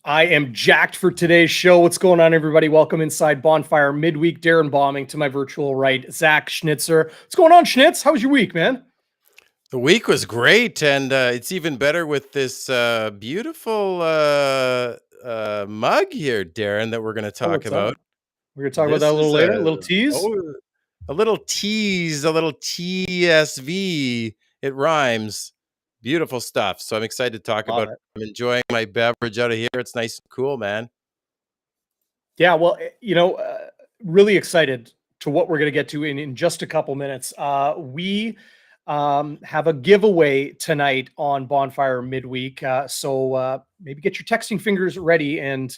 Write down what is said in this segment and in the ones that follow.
I am jacked for today's show. What's going on, everybody? Welcome inside Bonfire Midweek. Darren Bombing to my virtual right, Zach Schnitzer. What's going on, Schnitz? How was your week, man? The week was great, and it's even better with this beautiful mug here, Darren, that we're going to talk about. We're going to talk about that a little later. A little tease. A little tease, a little TSV. It rhymes. Beautiful stuff. So I'm excited to talk about it. I'm enjoying my beverage out of here. It's nice and cool, man. Yeah, well, really excited to what we're going to get to in just a couple minutes. We have a giveaway tonight on Bonfire Midweek. So maybe get your texting fingers ready, and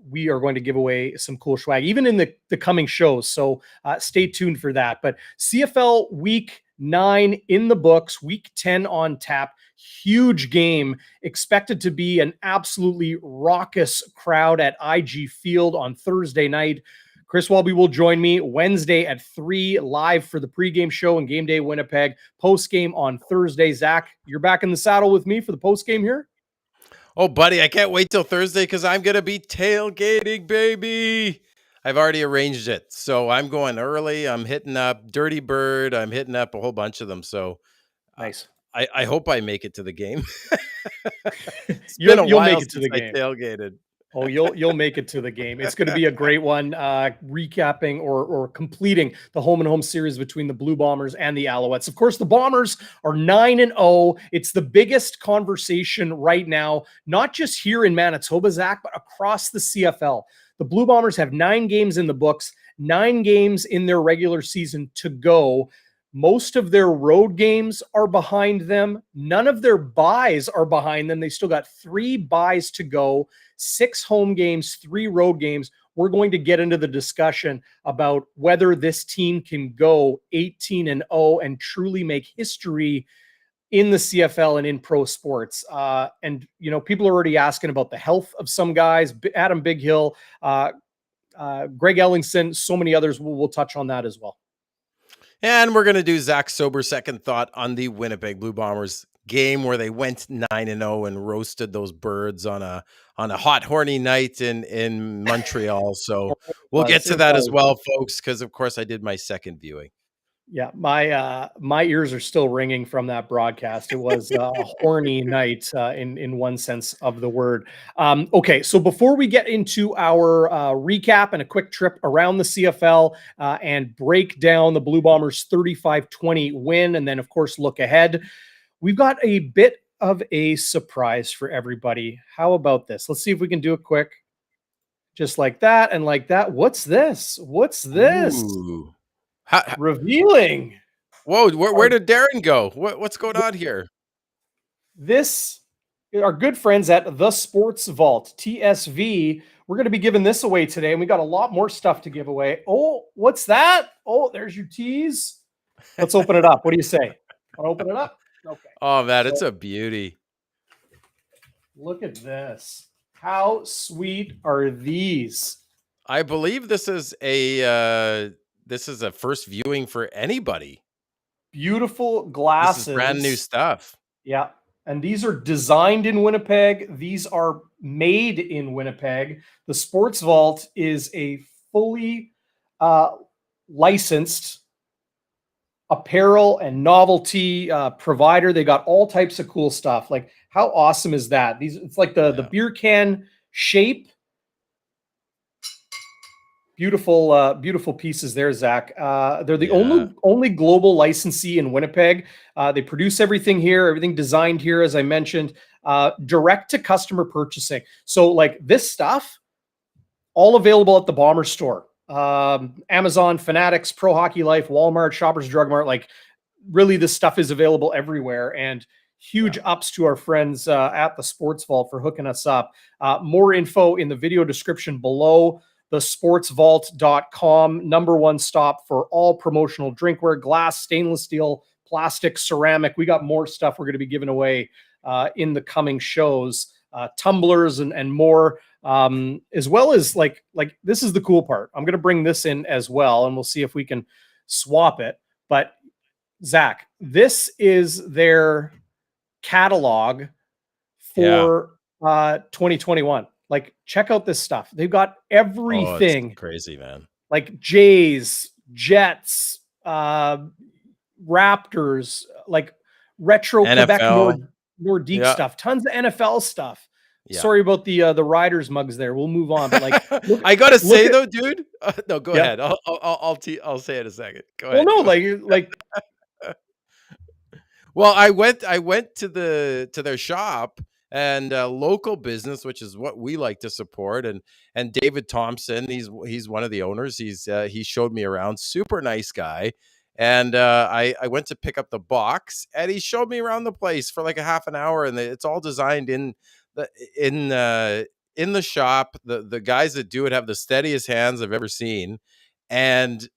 we are going to give away some cool swag, even in the coming shows. So stay tuned for that. But CFL Week 9 in the books, Week 10 on tap. Huge game, expected to be an absolutely raucous crowd at IG Field on Thursday night. Chris Walby will join me Wednesday at 3 live for the pregame show in GameDay Winnipeg. Postgame on Thursday. Zach, you're back in the saddle with me for the postgame here? Oh, buddy, I can't wait till Thursday because I'm going to be tailgating, baby. I've already arranged it. So I'm going early. I'm hitting up Dirty Bird. I'm hitting up a whole bunch of them. So nice. I hope I make it to the game. You'll make it to the game. I tailgated. Oh, you'll make it to the game. It's going to be a great one, recapping or completing the home and home series between the Blue Bombers and the Alouettes. Of course, the Bombers are 9-0. It's the biggest conversation right now, not just here in Manitoba, Zach, but across the CFL. The Blue Bombers have 9 games in the books, 9 games in their regular season to go. Most of their road games are behind them. None of their buys are behind them. They still got 3 buys to go, 6 home games, 3 road games. We're going to get into the discussion about whether this team can go 18-0 and truly make history in the CFL and in pro sports. And, people are already asking about the health of some guys, Adam Bighill, Greg Ellingson, so many others. We'll touch on that as well. And we're going to do Zach's sober second thought on the Winnipeg Blue Bombers game where they went 9-0 and roasted those birds on a hot, horny night in Montreal. So we'll get to that as well, folks, because, of course, I did my second viewing. Yeah, my ears are still ringing from that broadcast. It was a horny night in one sense of the word. Okay, so before we get into our recap and a quick trip around the CFL and break down the Blue Bombers' 35-20 win, and then, of course, look ahead, we've got a bit of a surprise for everybody. How about this? Let's see if we can do it quick. Just like that and like that. What's this? What's this? Ooh. Revealing. Whoa, where did Darren go? What's going on here? This, our good friends at The Sports Vault, TSV, we're going to be giving this away today, and we got a lot more stuff to give away. Oh, what's that? Oh, there's your tease. Let's open it up. What do you say? I'll open it up? Okay. Oh, man, it's a beauty. Look at this. How sweet are these? I believe this is a first viewing for anybody. Beautiful glasses. This is brand new stuff. Yeah. And these are designed in Winnipeg. These are made in Winnipeg. The Sports Vault is a fully licensed apparel and novelty provider. They got all types of cool stuff. Like, how awesome is that? It's like the beer can shape. Beautiful, beautiful pieces there, Zach. They're the only global licensee in Winnipeg. They produce everything here, everything designed here, as I mentioned, direct to customer purchasing. So, like, this stuff, all available at the Bomber store. Amazon, Fanatics, Pro Hockey Life, Walmart, Shoppers Drug Mart. Like, really, this stuff is available everywhere. And huge ups to our friends at the Sports Vault for hooking us up. More info in the video description below. thesportsvault.com, #1 stop for all promotional drinkware, glass, stainless steel, plastic, ceramic. We got more stuff we're going to be giving away in the coming shows, tumblers and more, as well as like this is the cool part. I'm going to bring this in as well, and we'll see if we can swap it. But Zach, this is their catalog for 2021. Like, check out this stuff. They've got Oh, it's everything. crazy, man. Like Jays, Jets, Raptors, like retro Quebec NFL. Nordique Yeah. stuff, tons of NFL stuff. Yeah. Sorry about the Riders mugs there. We'll move on. But like, I gotta say at- though, dude. No, go Yeah. ahead. I'll say it in a second. Go well, ahead. no, Go. like Well, I went to their shop and local business, which is what we like to support. And David Thompson, he's one of the owners. He showed me around. Super nice guy. And I went to pick up the box, and he showed me around the place for like a half an hour, and it's all designed the in the shop. The guys that do it have the steadiest hands I've ever seen, and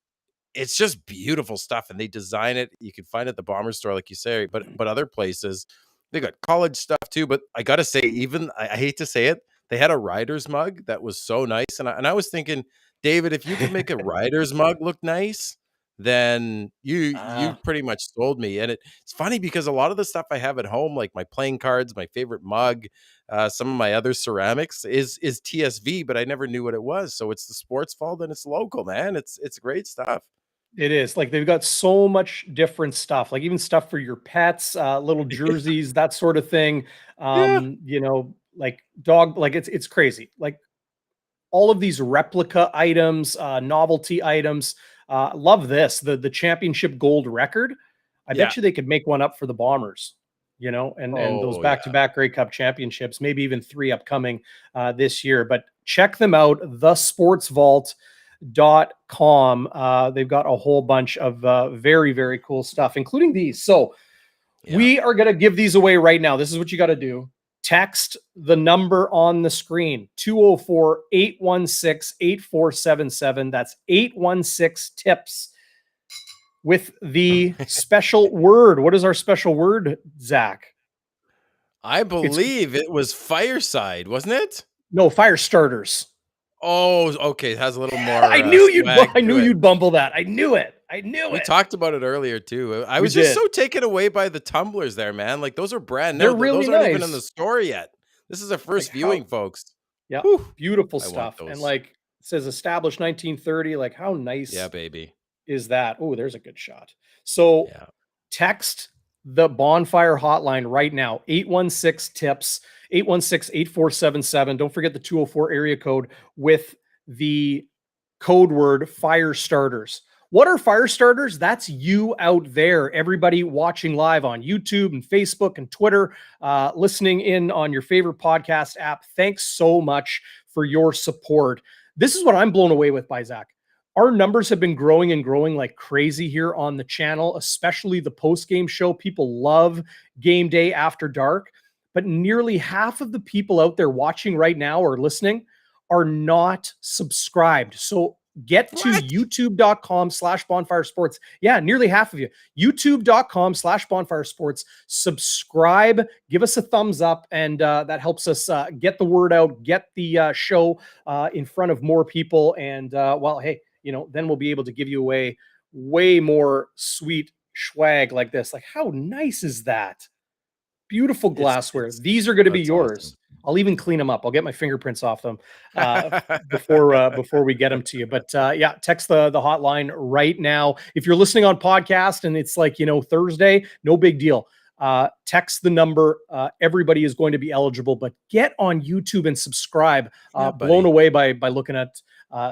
it's just beautiful stuff. And they design it. You can find it at the Bomber store, like you say, but other places they got college stuff too. But I gotta say, even I hate to say it, they had a Riders mug that was so nice, and I was thinking, David, if you could make a Riders mug look nice, then you pretty much sold me. And it's funny because a lot of the stuff I have at home, like my playing cards, my favorite mug, some of my other ceramics is TSV, but I never knew what it was. So it's the sports fault and it's local, man. It's great stuff. it is. Like, they've got so much different stuff, like even stuff for your pets, little jerseys, that sort of thing. Yeah. Like dog, like it's crazy. Like, all of these replica items, novelty items. Love this. The championship gold record. I Yeah. bet you they could make one up for the Bombers, and those Oh, back-to-back Grey Cup championships, maybe even 3 upcoming this year. But check them out, thesportsvault.com. They've got a whole bunch of very, very cool stuff, including these. So we are going to give these away right now. This is what you got to do. Text the number on the screen, 204-816-8477. That's 816-TIPS with the special word. What is our special word, Zach? I believe it was Fireside, wasn't it? No, Firestarters. Oh, okay. It has a little more. I knew swag to it. you'd bumble that. I knew it. We talked about it earlier too. I We was just did. so taken away by the tumblers there, man. Like, those are brand new. They're really those aren't even nice. in the store yet. This is a first Like, viewing, folks. Yeah, Whew. beautiful I want stuff. those. And like, it says established 1930. Like, how nice Yeah, baby. is that? Oh, there's a good shot. So Yeah. text the Bonfire hotline right now, 816-TIPS, 816-8477. Don't forget the 204 area code with the code word Firestarters. What are Firestarters? That's you out there, everybody watching live on YouTube and Facebook and Twitter, listening in on your favorite podcast app. Thanks so much for your support. This is what I'm blown away with by Zach. Our numbers have been growing and growing like crazy here on the channel, especially the post-game show. People love Game Day After Dark, but nearly half of the people out there watching right now or listening are not subscribed. So get to youtube.com/Bonfire Sports. Yeah, nearly half of you. youtube.com/Bonfire Sports. Subscribe, give us a thumbs up, and that helps us get the word out, get the show in front of more people. And well, hey, then we'll be able to give you away way more sweet swag like this. Like, how nice is that? Beautiful glassware. These are going to be yours. Awesome. I'll even clean them up. I'll get my fingerprints off them before we get them to you. But yeah, text the hotline right now. If you're listening on podcast and it's like, Thursday, no big deal. Text the number. Everybody is going to be eligible, but get on YouTube and subscribe. Blown away by looking at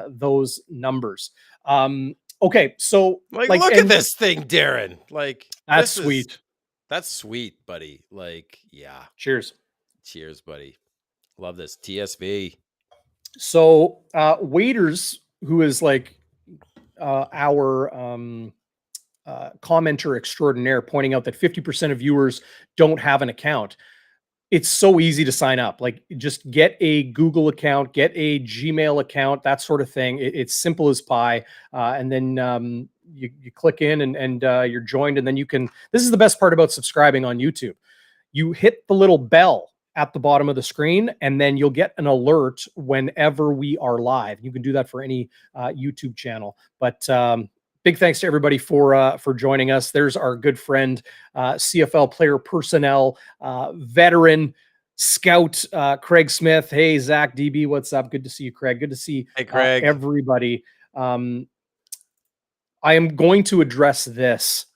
those numbers. Okay, so look at this thing, Darren. Like, that's sweet. That's sweet, buddy. Like, yeah. Cheers, buddy. Love this TSV. So Waiters, who is like our commenter extraordinaire, pointing out that 50% of viewers don't have an account. It's so easy to sign up. Like, just get a Google account, get a Gmail account, that sort of thing. It's simple as pie. And then you click in and you're joined. And then you can, this is the best part about subscribing on YouTube. You hit the little bell at the bottom of the screen, and then you'll get an alert whenever we are live. You can do that for any YouTube channel. But big thanks to everybody for joining us. There's our good friend, CFL player personnel, veteran, Scout Craig Smith. Hey, Zach, DB, what's up? Good to see you, Craig. Good to see Hey, Craig. everybody. I am going to address this.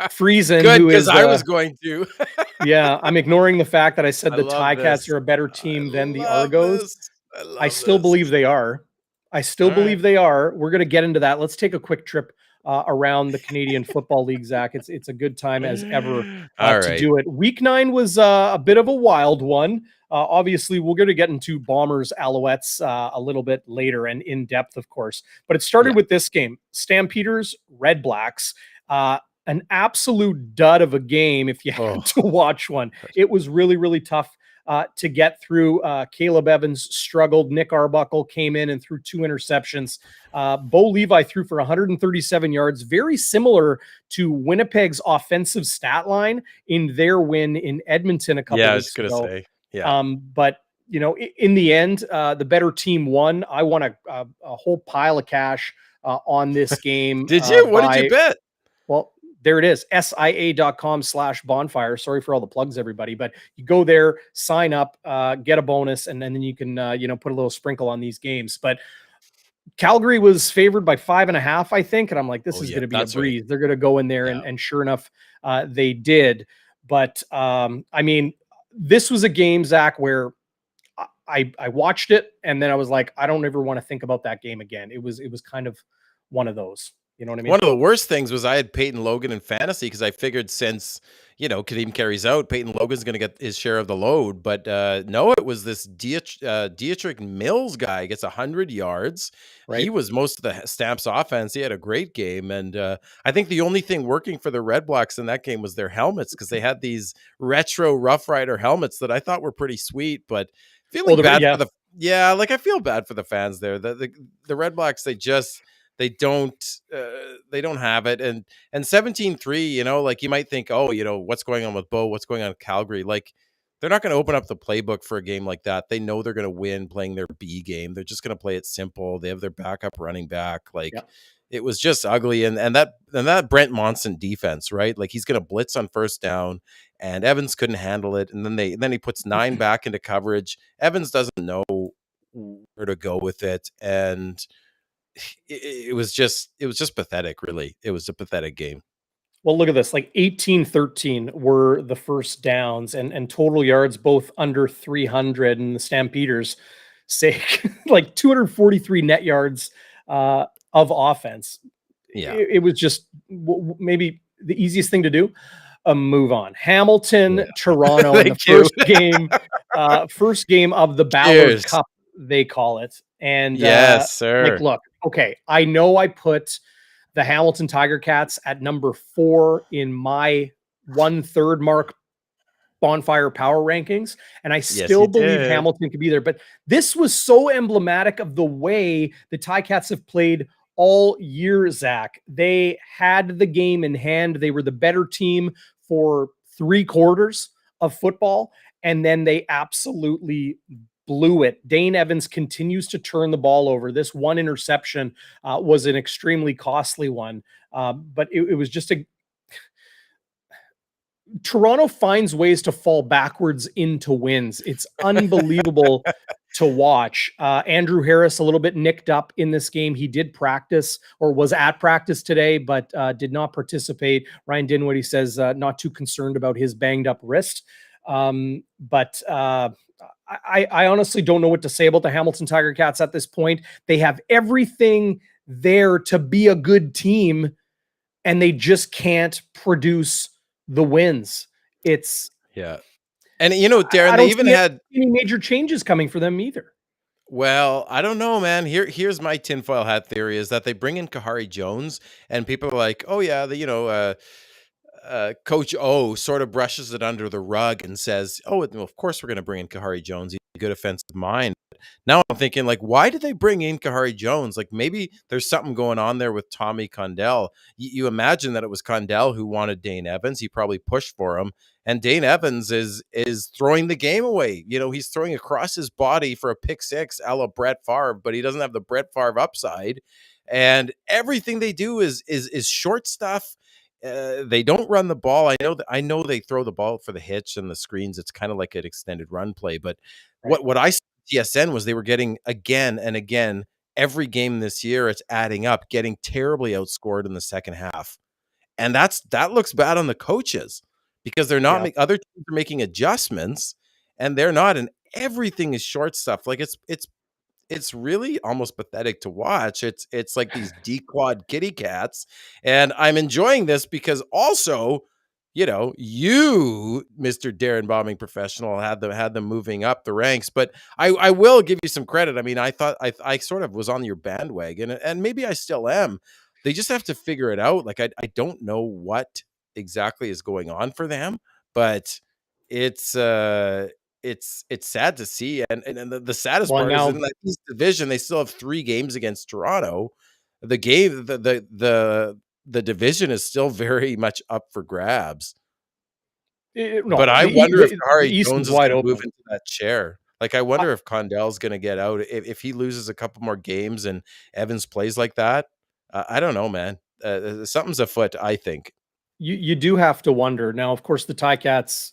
Friesen, Good, who because is I was going to. yeah, I'm ignoring the fact that I said I the love Ticats this. are a better I team than the love Argos. this. I I love still this. believe they are. I still All believe right. they are. We're going to get into that. Let's take a quick trip around the Canadian Football League, Zach. It's a good time as ever All to right. do it. Week 9 was a bit of a wild one. Obviously, we're going to get into Bombers Alouettes a little bit later and in depth, of course. But it started Yeah. with this game: Stampeders, Red Blacks. An absolute dud of a game if you had to watch one. It was really, really tough to get through. Caleb Evans struggled. Nick Arbuckle came in and threw 2 interceptions. Bo Levi threw for 137 yards, very similar to Winnipeg's offensive stat line in their win in Edmonton a couple Yeah, I was weeks going to ago. say. Yeah. But you know, in the end, the better team won. I won a whole pile of cash on this game. Did you? What did you bet? Well, there it is, sia.com/bonfire. Sorry for all the plugs, everybody, but you go there, sign up, get a bonus, and then you can, put a little sprinkle on these games. But Calgary was favored by 5.5, I think. And I'm like, this is going to be a breeze. Right. They're going to go in there. Yeah. And sure enough, they did. But I mean, this was a game, Zach, where I watched it and then I was like, I don't ever want to think about that game again. It was kind of one of those. You know what I mean? One of the worst things was I had Peyton Logan in fantasy because I figured since, Kadeem carries out, Peyton Logan's going to get his share of the load. But no, it was this Dietrich Mills guy gets 100 yards. Right. He was most of the Stamps offense. He had a great game. And I think the only thing working for the Red Blacks in that game was their helmets because they had these retro Rough Rider helmets that I thought were pretty sweet. But feeling bad for I feel bad for the fans there. The Red Blacks, they don't have it. And 17-3, like you might think, what's going on with Bo? What's going on with Calgary? Like they're not going to open up the playbook for a game like that. They know they're going to win playing their B game. They're just going to play it simple. They have their backup running back. It was just ugly. And that Brent Monson defense, right? Like he's going to blitz on first down and Evans couldn't handle it. And then he puts 9 back into coverage. Evans doesn't know where to go with it. And it was just pathetic, really. It was a pathetic game. Well, look at this. Like 18-13 were the first downs and total yards both under 300, and the Stampeders sake like 243 net yards of offense. Yeah. It was just maybe the easiest thing to do. Move on. Hamilton, Toronto in the first game of the Ballard Cup, they call it. And yes, sir. Look, okay, I know I put the Hamilton Tiger Cats at number 4 in my 1/3 mark Bonfire power rankings, and I still believe Hamilton could be there. But this was so emblematic of the way the Ticats have played all year, Zach. They had the game in hand. They were the better team for 3 quarters of football, and then they absolutely blew it. Dane Evans continues to turn the ball over. This one interception was an extremely costly one, but it was just Toronto finds ways to fall backwards into wins. It's unbelievable to watch. Andrew Harris a little bit nicked up in this game. He did practice or was at practice today, but did not participate. Ryan Dinwiddie says not too concerned about his banged up wrist. But I honestly don't know what to say about the Hamilton Tiger Cats at this point. They have everything there to be a good team, and they just can't produce the wins. It's and Darren, they even had any major changes coming for them either. Well, I don't know, man. Here's my tinfoil hat theory: is that they bring in Kahari Jones, and people are like, "Oh yeah, Coach O sort of brushes it under the rug and says, "Oh, of course we're going to bring in Kahari Jones. He's a good offensive mind." Now I'm thinking, like, why did they bring in Kahari Jones? Like, maybe there's something going on there with Tommy Condell. You imagine that it was Condell who wanted Dane Evans. He probably pushed for him, and Dane Evans is throwing the game away. He's throwing across his body for a pick six, a la Brett Favre, but he doesn't have the Brett Favre upside. And everything they do is short stuff. They don't run the ball. I know they throw the ball for the hitch and the screens. It's kind of like an extended run play. But Right. what I saw at TSN was they were getting again and again every game this year. It's adding up, getting terribly outscored in the second half, and that looks bad on the coaches because they're not other teams are making adjustments and they're not, and everything is short stuff. Like it's really almost pathetic to watch. It's like these D-quad kitty cats, and I'm enjoying this because also, you, Mr. Darren Bombing Professional, had them moving up the ranks. But I will give you some credit. I mean, I thought I sort of was on your bandwagon, and maybe I still am. They just have to figure it out. Like I don't know what exactly is going on for them, but it's it's sad to see, and the saddest Well, part is now in that East Division, they still have 3 games against Toronto. The division is still very much up for grabs. no, But I the wonder if the Kahari East Jones is is wide gonna move open. into that chair. Like, I wonder if Condell's gonna get out if he loses a couple more games and Evans plays like that. I don't know, man. Something's afoot, I think. You do have to wonder. Now, of course, the Ticats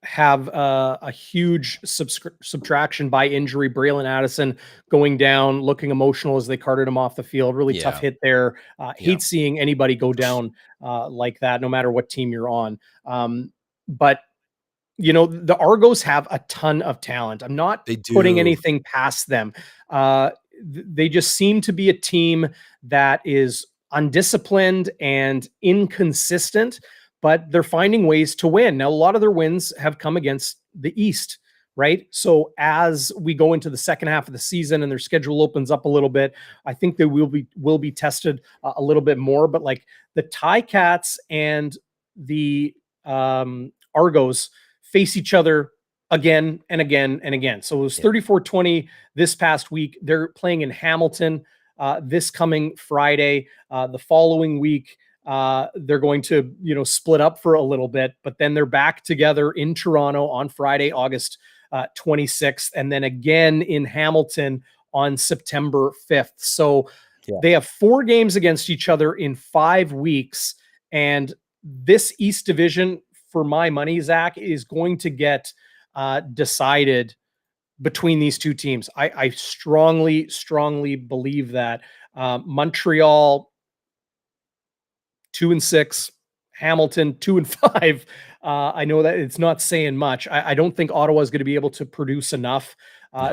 have a huge subtraction by injury. Braylon Addison going down, looking emotional as they carted him off the field. Really tough Yeah. hit there. Yeah. Hate seeing anybody go down like that, no matter what team you're on. But the Argos have a ton of talent. I'm not They putting do. anything past them. They just seem to be a team that is undisciplined and inconsistent, but they're finding ways to win. Now, a lot of their wins have come against the East, right? So as we go into the second half of the season and their schedule opens up a little bit, I think they will be tested a little bit more. But like the Ticats and the Argos face each other again and again and again. So it was 34-20 this past week. They're playing in Hamilton this coming Friday. The following week, they're going to split up for a little bit, but then they're back together in Toronto on Friday, August 26th, and then again in Hamilton on September 5th. So they have 4 games against each other in 5 weeks, and this East Division, for my money, Zach, is going to get decided between these two teams. I strongly believe that. Montreal 2-6, Hamilton 2-5. I know that it's not saying much. I don't think Ottawa is going to be able to produce enough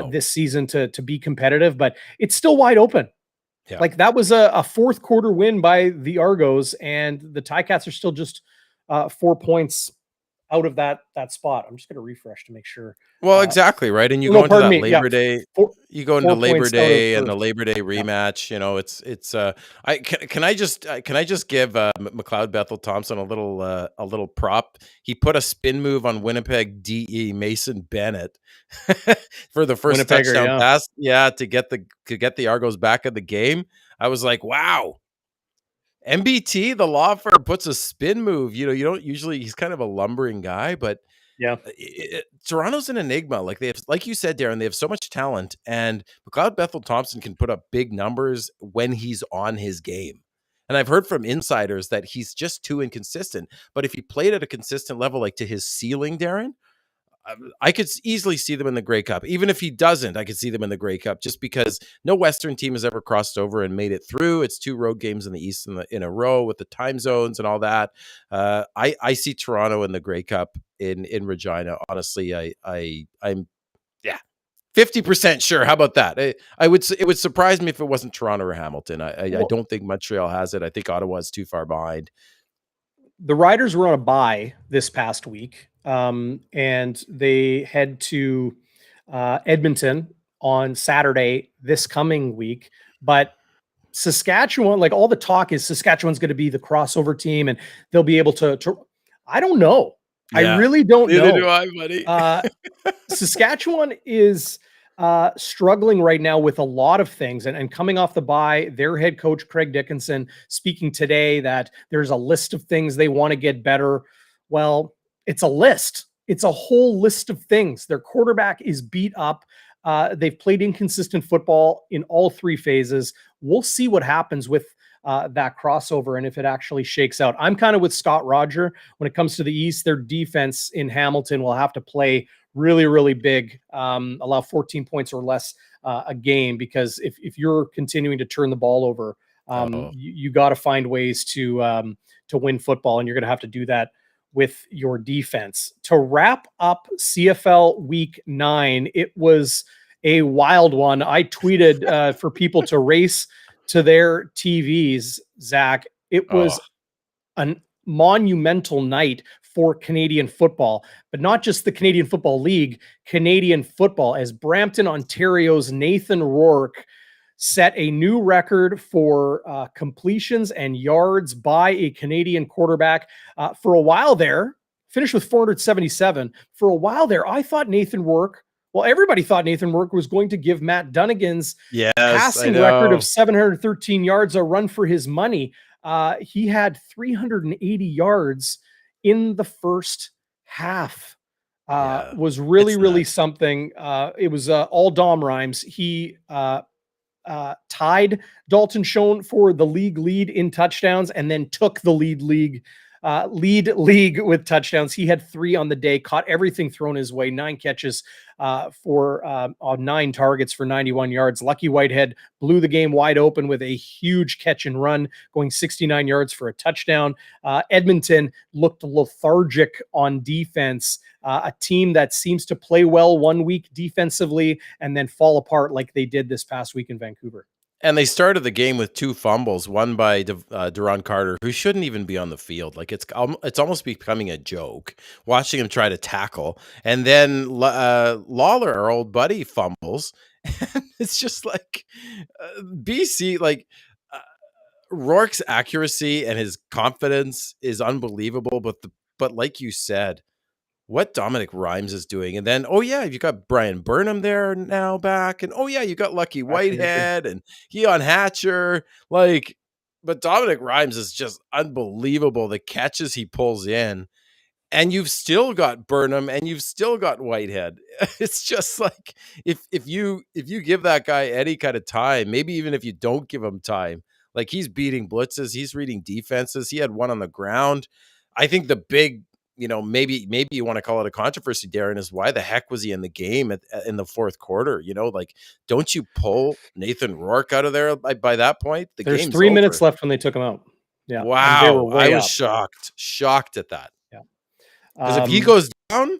this season to be competitive, but it's still wide open. Yeah. Like that was a fourth quarter win by the Argos, and the Ticats are still just 4 points out of that spot. I'm just going to refresh to make sure. Well, exactly, right. And you go into that Labor Day. You go into Labor Day and the Labor Day rematch. Can I just give McLeod Bethel Thompson a little prop? He put a spin move on Winnipeg DE Mason Bennett for the first touchdown pass. Yeah, to get the Argos back in the game. I was like, wow. MBT, the law firm, puts a spin move. You don't usually. He's kind of a lumbering guy, but Toronto's an enigma. Like they have, like you said, Darren, they have so much talent, and McLeod Bethel Thompson can put up big numbers when he's on his game. And I've heard from insiders that he's just too inconsistent. But if he played at a consistent level, like to his ceiling, Darren, I could easily see them in the Grey Cup. Even if he doesn't, I could see them in the Grey Cup just because no Western team has ever crossed over and made it through. It's 2 road games in the East in a row with the time zones and all that. I see Toronto in the Grey Cup in Regina. Honestly, I'm 50% sure. How about that? It would surprise me if it wasn't Toronto or Hamilton. I don't think Montreal has it. I think Ottawa is too far behind. The Riders were on a bye this past week, and they head to Edmonton on Saturday this coming week. But Saskatchewan, like all the talk is Saskatchewan's going to be the crossover team, and they'll be able to I don't know. Yeah. I really don't know. Neither do I, buddy. Saskatchewan is struggling right now with a lot of things, and coming off the bye, their head coach Craig Dickinson speaking today that there's a list of things they want to get better. Well, it's a list. It's a whole list of things. Their quarterback is beat up. They've played inconsistent football in all 3 phases. We'll see what happens with that crossover and if it actually shakes out. I'm kind of with Scott Roger when it comes to the East. Their defense in Hamilton will have to play really, really big, allow 14 points or less a game, because if you're continuing to turn the ball over, you got to find ways to win football, and you're going to have to do that with your defense. To wrap up CFL Week 9, it was a wild one. I tweeted for people to race to their TVs, Zach. It was a monumental night for Canadian football, but not just the Canadian Football League, Canadian football, as Brampton, Ontario's Nathan Rourke set a new record for completions and yards by a Canadian quarterback. For a while there, finished with 477. For a while there, I thought Nathan Rourke, well, everybody thought Nathan Rourke was going to give Matt Dunnigan's passing record of 713 yards a run for his money. He had 380 yards in the first half. Was really, really something. It was all Dom Rhymes. He tied Dalton Schoen for the league lead in touchdowns, and then took the lead league with touchdowns. He had 3 on the day, caught everything thrown his way, 9 catches for 9 targets for 91 yards. Lucky Whitehead blew the game wide open with a huge catch and run, going 69 yards for a touchdown. Edmonton looked lethargic on defense, a team that seems to play well one week defensively and then fall apart like they did this past week in Vancouver. And they started the game with 2 fumbles, one by Duron Carter, who shouldn't even be on the field. Like it's almost becoming a joke watching him try to tackle. And then Lawler, our old buddy, fumbles. And it's just like BC, like Rourke's accuracy and his confidence is unbelievable. But like you said, what Dominic Rhymes is doing. And then, you got Brian Burnham there now back. And you got Lucky Whitehead and Keon Hatcher. But Dominic Rhymes is just unbelievable. The catches he pulls in. And you've still got Burnham and you've still got Whitehead. It's just like if you give that guy any kind of time, maybe even if you don't give him time, like he's beating blitzes, he's reading defenses. He had one on the ground. I think the big, maybe you want to call it a controversy, Darren, is why the heck was he in the game in the fourth quarter? Don't you pull Nathan Rourke out of there by that point? There's 3 minutes left when they took him out. Yeah. Wow. I was shocked at that. Yeah. Because if he goes down,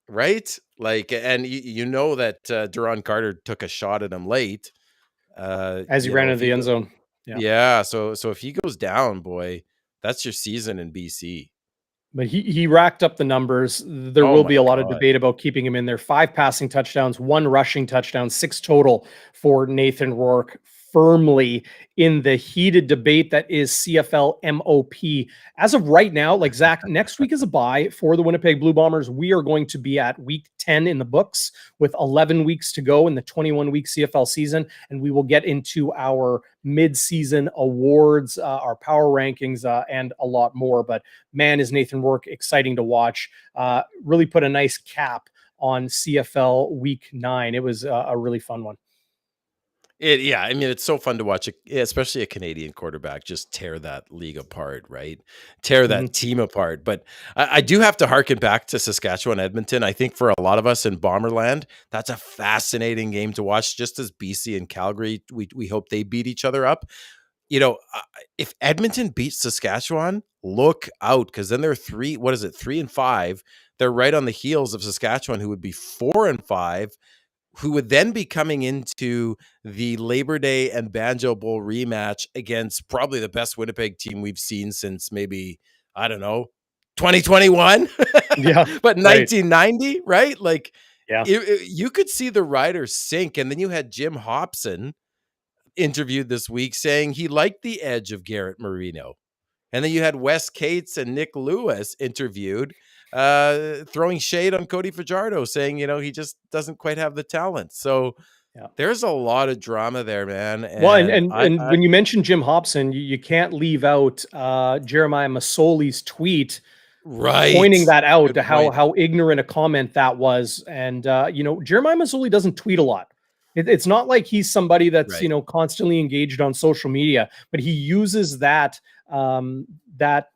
right? And you know that Duron Carter took a shot at him late. As he ran into the end zone. Yeah. So if he goes down, boy, that's your season in BC. But he racked up the numbers. There will be a lot of debate about keeping him in there. 5 passing touchdowns, 1 rushing touchdown, 6 total for Nathan Rourke, firmly in the heated debate that is CFL MOP. As of right now, like Zach, next week is a bye for the Winnipeg Blue Bombers. We are going to be at week 10 in the books with 11 weeks to go in the 21-week CFL season, and we will get into our mid-season awards, our power rankings, and a lot more. But man, is Nathan Rourke exciting to watch. Really put a nice cap on CFL Week 9. It was a really fun one. It's so fun to watch, especially a Canadian quarterback just tear that league apart, right? Tear that team apart. But I do have to harken back to Saskatchewan, Edmonton. I think for a lot of us in Bomberland, that's a fascinating game to watch. Just as BC and Calgary, we hope they beat each other up. If Edmonton beats Saskatchewan, look out, because then they're 3-5. They're right on the heels of Saskatchewan, who would be 4-5. Who would then be coming into the Labor Day and Banjo Bowl rematch against probably the best Winnipeg team we've seen since maybe, 2021. Yeah. But 1990, right? Yeah. You could see the Riders sink. And then you had Jim Hobson interviewed this week saying he liked the edge of Garrett Marino. And then you had Wes Cates and Nick Lewis interviewed, throwing shade on Cody Fajardo, saying, he just doesn't quite have the talent. So there's a lot of drama there, man. And when you mention Jim Hobson, you can't leave out Jeremiah Masoli's tweet, right, pointing that out. Good to how ignorant a comment that was. And Jeremiah Masoli doesn't tweet a lot. It's not like he's somebody that's, Right. constantly engaged on social media, but he uses that, that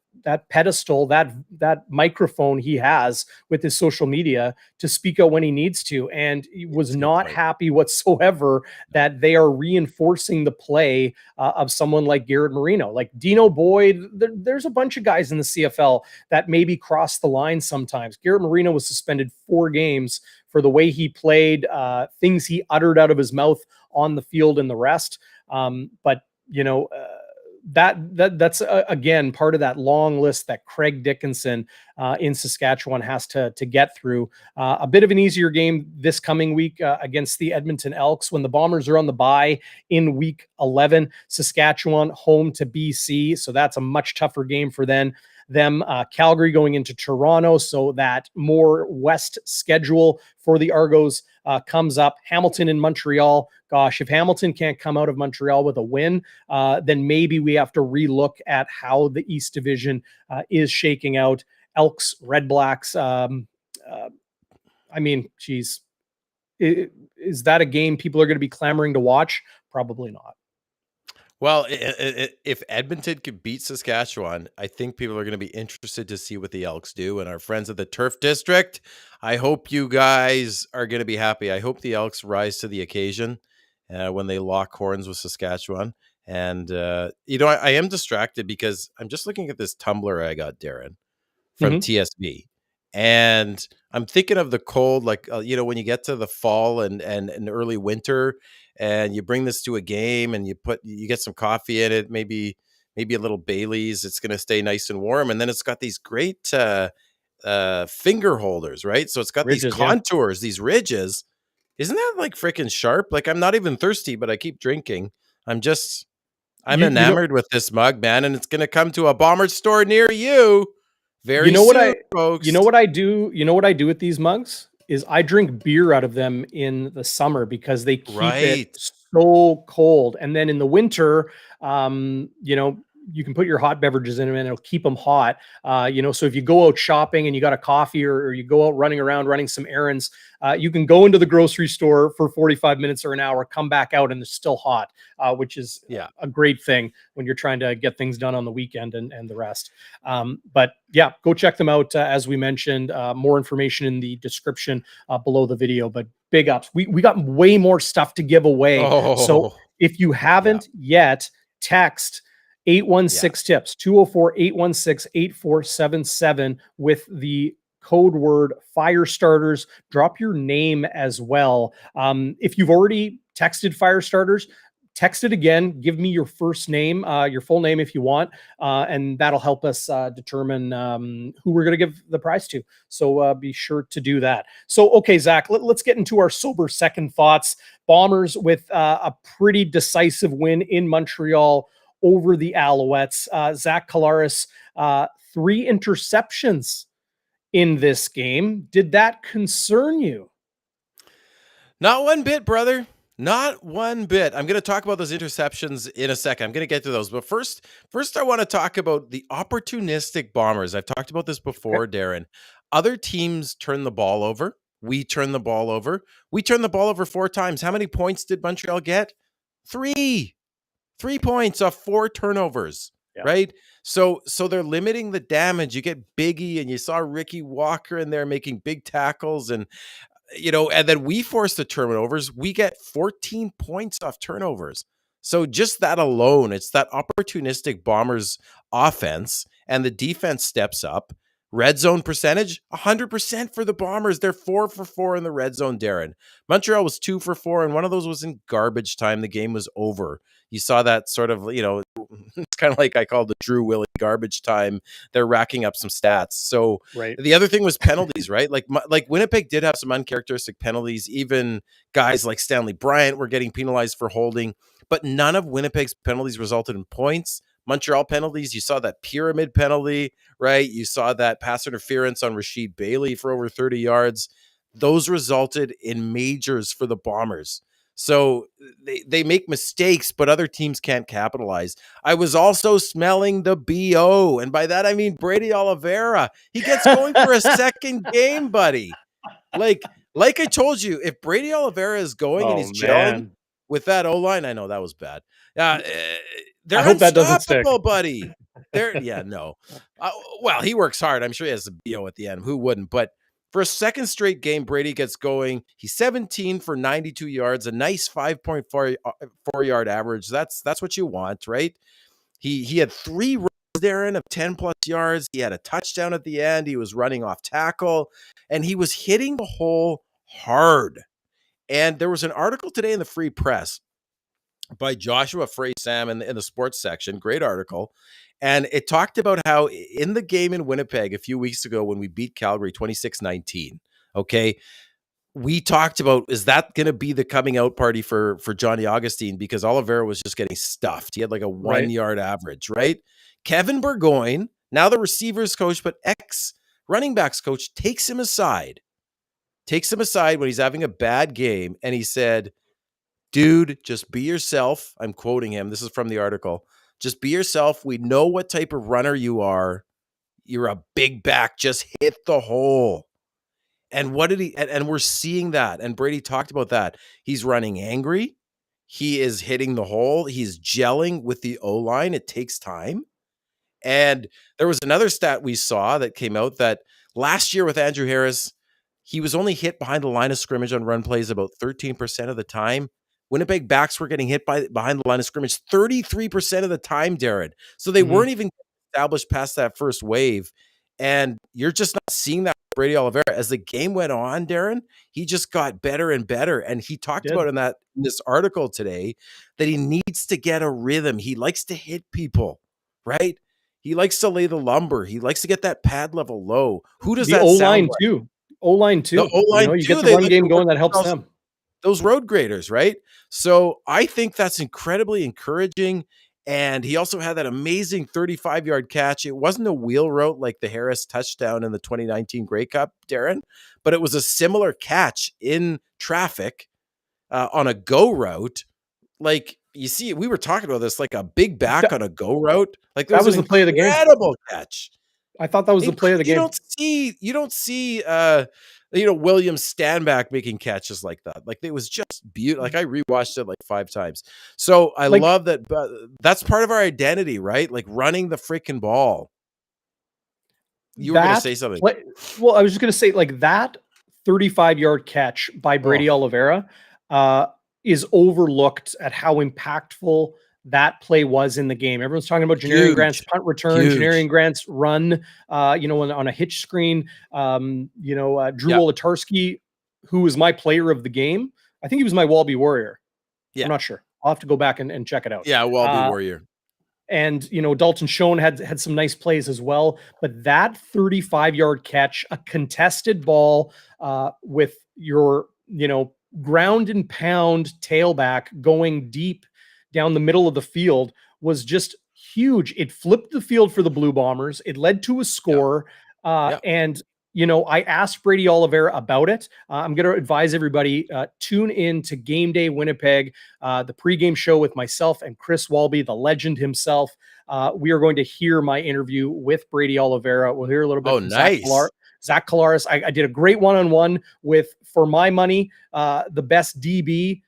pedestal, that microphone he has with his social media to speak out when he needs to. And he was That's a good not point. happy whatsoever No. that they are reinforcing the play of someone like Garrett Marino, like Dino Boyd. There's a bunch of guys in the CFL that maybe cross the line sometimes. Garrett Marino was suspended 4 games for the way he played, things he uttered out of his mouth on the field and the rest. But that's again part of that long list that Craig Dickinson in Saskatchewan has to get through. A bit of an easier game this coming week against the Edmonton Elks when the Bombers are on the bye in week 11. Saskatchewan home to BC, so that's a much tougher game for them. Calgary going into Toronto, so that more west schedule for the Argos comes up. Hamilton and Montreal. Gosh, if Hamilton can't come out of Montreal with a win, then maybe we have to relook at how the East Division is shaking out. Elks, Red Blacks. Geez, is that a game people are going to be clamoring to watch? Probably not. Well, if Edmonton could beat Saskatchewan, I think people are going to be interested to see what the Elks do. And our friends at the Turf District, I hope you guys are going to be happy. I hope the Elks rise to the occasion when they lock horns with Saskatchewan. And, I am distracted because I'm just looking at this tumbler I got, Darren, from TSB. And I'm thinking of the cold, like, when you get to the fall and early winter, and you bring this to a game and you get some coffee in it, maybe a little Bailey's. It's going to stay nice and warm. And then it's got these great finger holders, right? So it's got Ridges, these contours, these ridges. Isn't that like freaking sharp? Like, I'm not even thirsty, but I keep drinking. I'm enamored with this mug, man. And it's going to come to a Bomber store near you very soon, folks. You know what I do? You know what I do with these mugs? Is I drink beer out of them in the summer because they keep it so cold. And then in the winter, you can put your hot beverages in them and it'll keep them hot. So if you go out shopping and you got a coffee or you go out running around, running some errands, you can go into the grocery store for 45 minutes or an hour, come back out and it's still hot, which is a great thing when you're trying to get things done on the weekend and the rest. But yeah, go check them out. As we mentioned, more information in the description below the video, but big ups. We got way more stuff to give away. So if you haven't yet, text 816 tips 204-816-8477 with the code word Firestarters. Drop your name as well. If you've already texted Firestarters, text it again. Give me your first name, your full name if you want, and that'll help us determine who we're going to give the prize to. So be sure to do that. So, okay, Zach, let's get into our sober second thoughts. Bombers with a pretty decisive win in Montreal over the Alouettes. Zach Collaros, 3 interceptions in this game. Did that concern you? Not one bit, brother. Not one bit. I'm going to talk about those interceptions in a second. I'm going to get to those. But first I want to talk about the opportunistic Bombers. I've talked about this before, Darren. Other teams turn the ball over. We turn the ball over. We turned the ball over 4 times. How many points did Montreal get? 3. 3 points off 4 turnovers, right? So they're limiting the damage. You get Biggie and you saw Ricky Walker in there making big tackles and then we force the turnovers. We get 14 points off turnovers. So just that alone, it's that opportunistic Bombers offense and the defense steps up. Red zone percentage, 100% for the Bombers. They're 4 for 4 in the red zone, Darren. Montreal was 2 for 4, and one of those was in garbage time. The game was over. You saw that sort of, it's kind of like I called the Drew Willie garbage time. They're racking up some stats. So the other thing was penalties, right? Like Winnipeg did have some uncharacteristic penalties. Even guys like Stanley Bryant were getting penalized for holding, but none of Winnipeg's penalties resulted in points. Montreal penalties, you saw that pyramid penalty, right? You saw that pass interference on Rasheed Bailey for over 30 yards. Those resulted in majors for the Bombers. So they make mistakes, but other teams can't capitalize. I was also smelling the BO, and by that I mean Brady Oliveira. He gets going for a second game, buddy. Like, Like I told you, if Brady Oliveira is going and Oh he's gelling man, with that O-line, I know that was bad. I They're hope that doesn't stick. unstoppable, buddy. No. Well, he works hard. I'm sure he has a BO at the end. Who wouldn't? But for a second straight game, Brady gets going. He's 17 for 92 yards, a nice 5.4 yard average. That's what you want, right? He had 3 runs, Darren, of 10 plus yards. He had a touchdown at the end. He was running off tackle, and he was hitting the hole hard. And there was an article today in the Free Press by Joshua Frey-Sam in the sports section. Great article. And it talked about how in the game in Winnipeg a few weeks ago when we beat Calgary 26-19, okay, we talked about, is that going to be the coming out party for Johnny Augustine? Because Oliveira was just getting stuffed. He had like a 1 yard average, right? Kevin Burgoyne, now the receivers coach, but ex-running backs coach, takes him aside when he's having a bad game. And he said, dude, just be yourself. I'm quoting him. This is from the article. Just be yourself. We know what type of runner you are. You're a big back. Just hit the hole. And what did he, and we're seeing that. And Brady talked about that. He's running angry. He is hitting the hole. He's gelling with the O-line. It takes time. And there was another stat we saw that came out that last year with Andrew Harris, he was only hit behind the line of scrimmage on run plays about 13% of the time. Winnipeg backs were getting hit behind the line of scrimmage 33% of the time, Darren. So they weren't even established past that first wave. And you're just not seeing that with Brady Oliveira. As the game went on, Darren, he just got better and better. And he talked about in this article today that he needs to get a rhythm. He likes to hit people, right? He likes to lay the lumber. He likes to get that pad level low. Who does the that O-line sound like? too? O-line too. The O-line you too. get the run game going, that helps them. Those road graders, right? So I think that's incredibly encouraging. And he also had that amazing 35-yard catch. It wasn't a wheel route like the Harris touchdown in the 2019 Grey Cup, Darren, but it was a similar catch in traffic on a go route. Like, you see, we were talking about this, like a big back on a go route. Like, that was the play of the game. Incredible catch. I thought that was the play of the game. You don't see William Stanback making catches like that. Like, it was just beautiful. Like, I rewatched it like 5 times. So I love that. That's part of our identity, right? Like, running the freaking ball. You were going to say something. Well, I was just going to say, like, that 35-yard catch by Brady Oliveira is overlooked at how impactful that play was in the game. Everyone's talking about Janarian Grant's punt return, Janarian Grant's run, on a hitch screen. Drew Olatarski, who was my player of the game. I think he was my Walby Warrior. Yeah. I'm not sure. I'll have to go back and check it out. Yeah, Walby Warrior. And, Dalton Schoen had some nice plays as well. But that 35-yard catch, a contested ball with your, ground and pound tailback going deep down the middle of the field was just huge. It flipped the field for the Blue Bombers. It led to a score. And, I asked Brady Oliveira about it. I'm going to advise everybody, tune in to GameDay Winnipeg, the pregame show with myself and Chris Walby, the legend himself. We are going to hear my interview with Brady Oliveira. We'll hear a little bit from Zach Collaros. I did a great one-on-one with, for my money, the best DB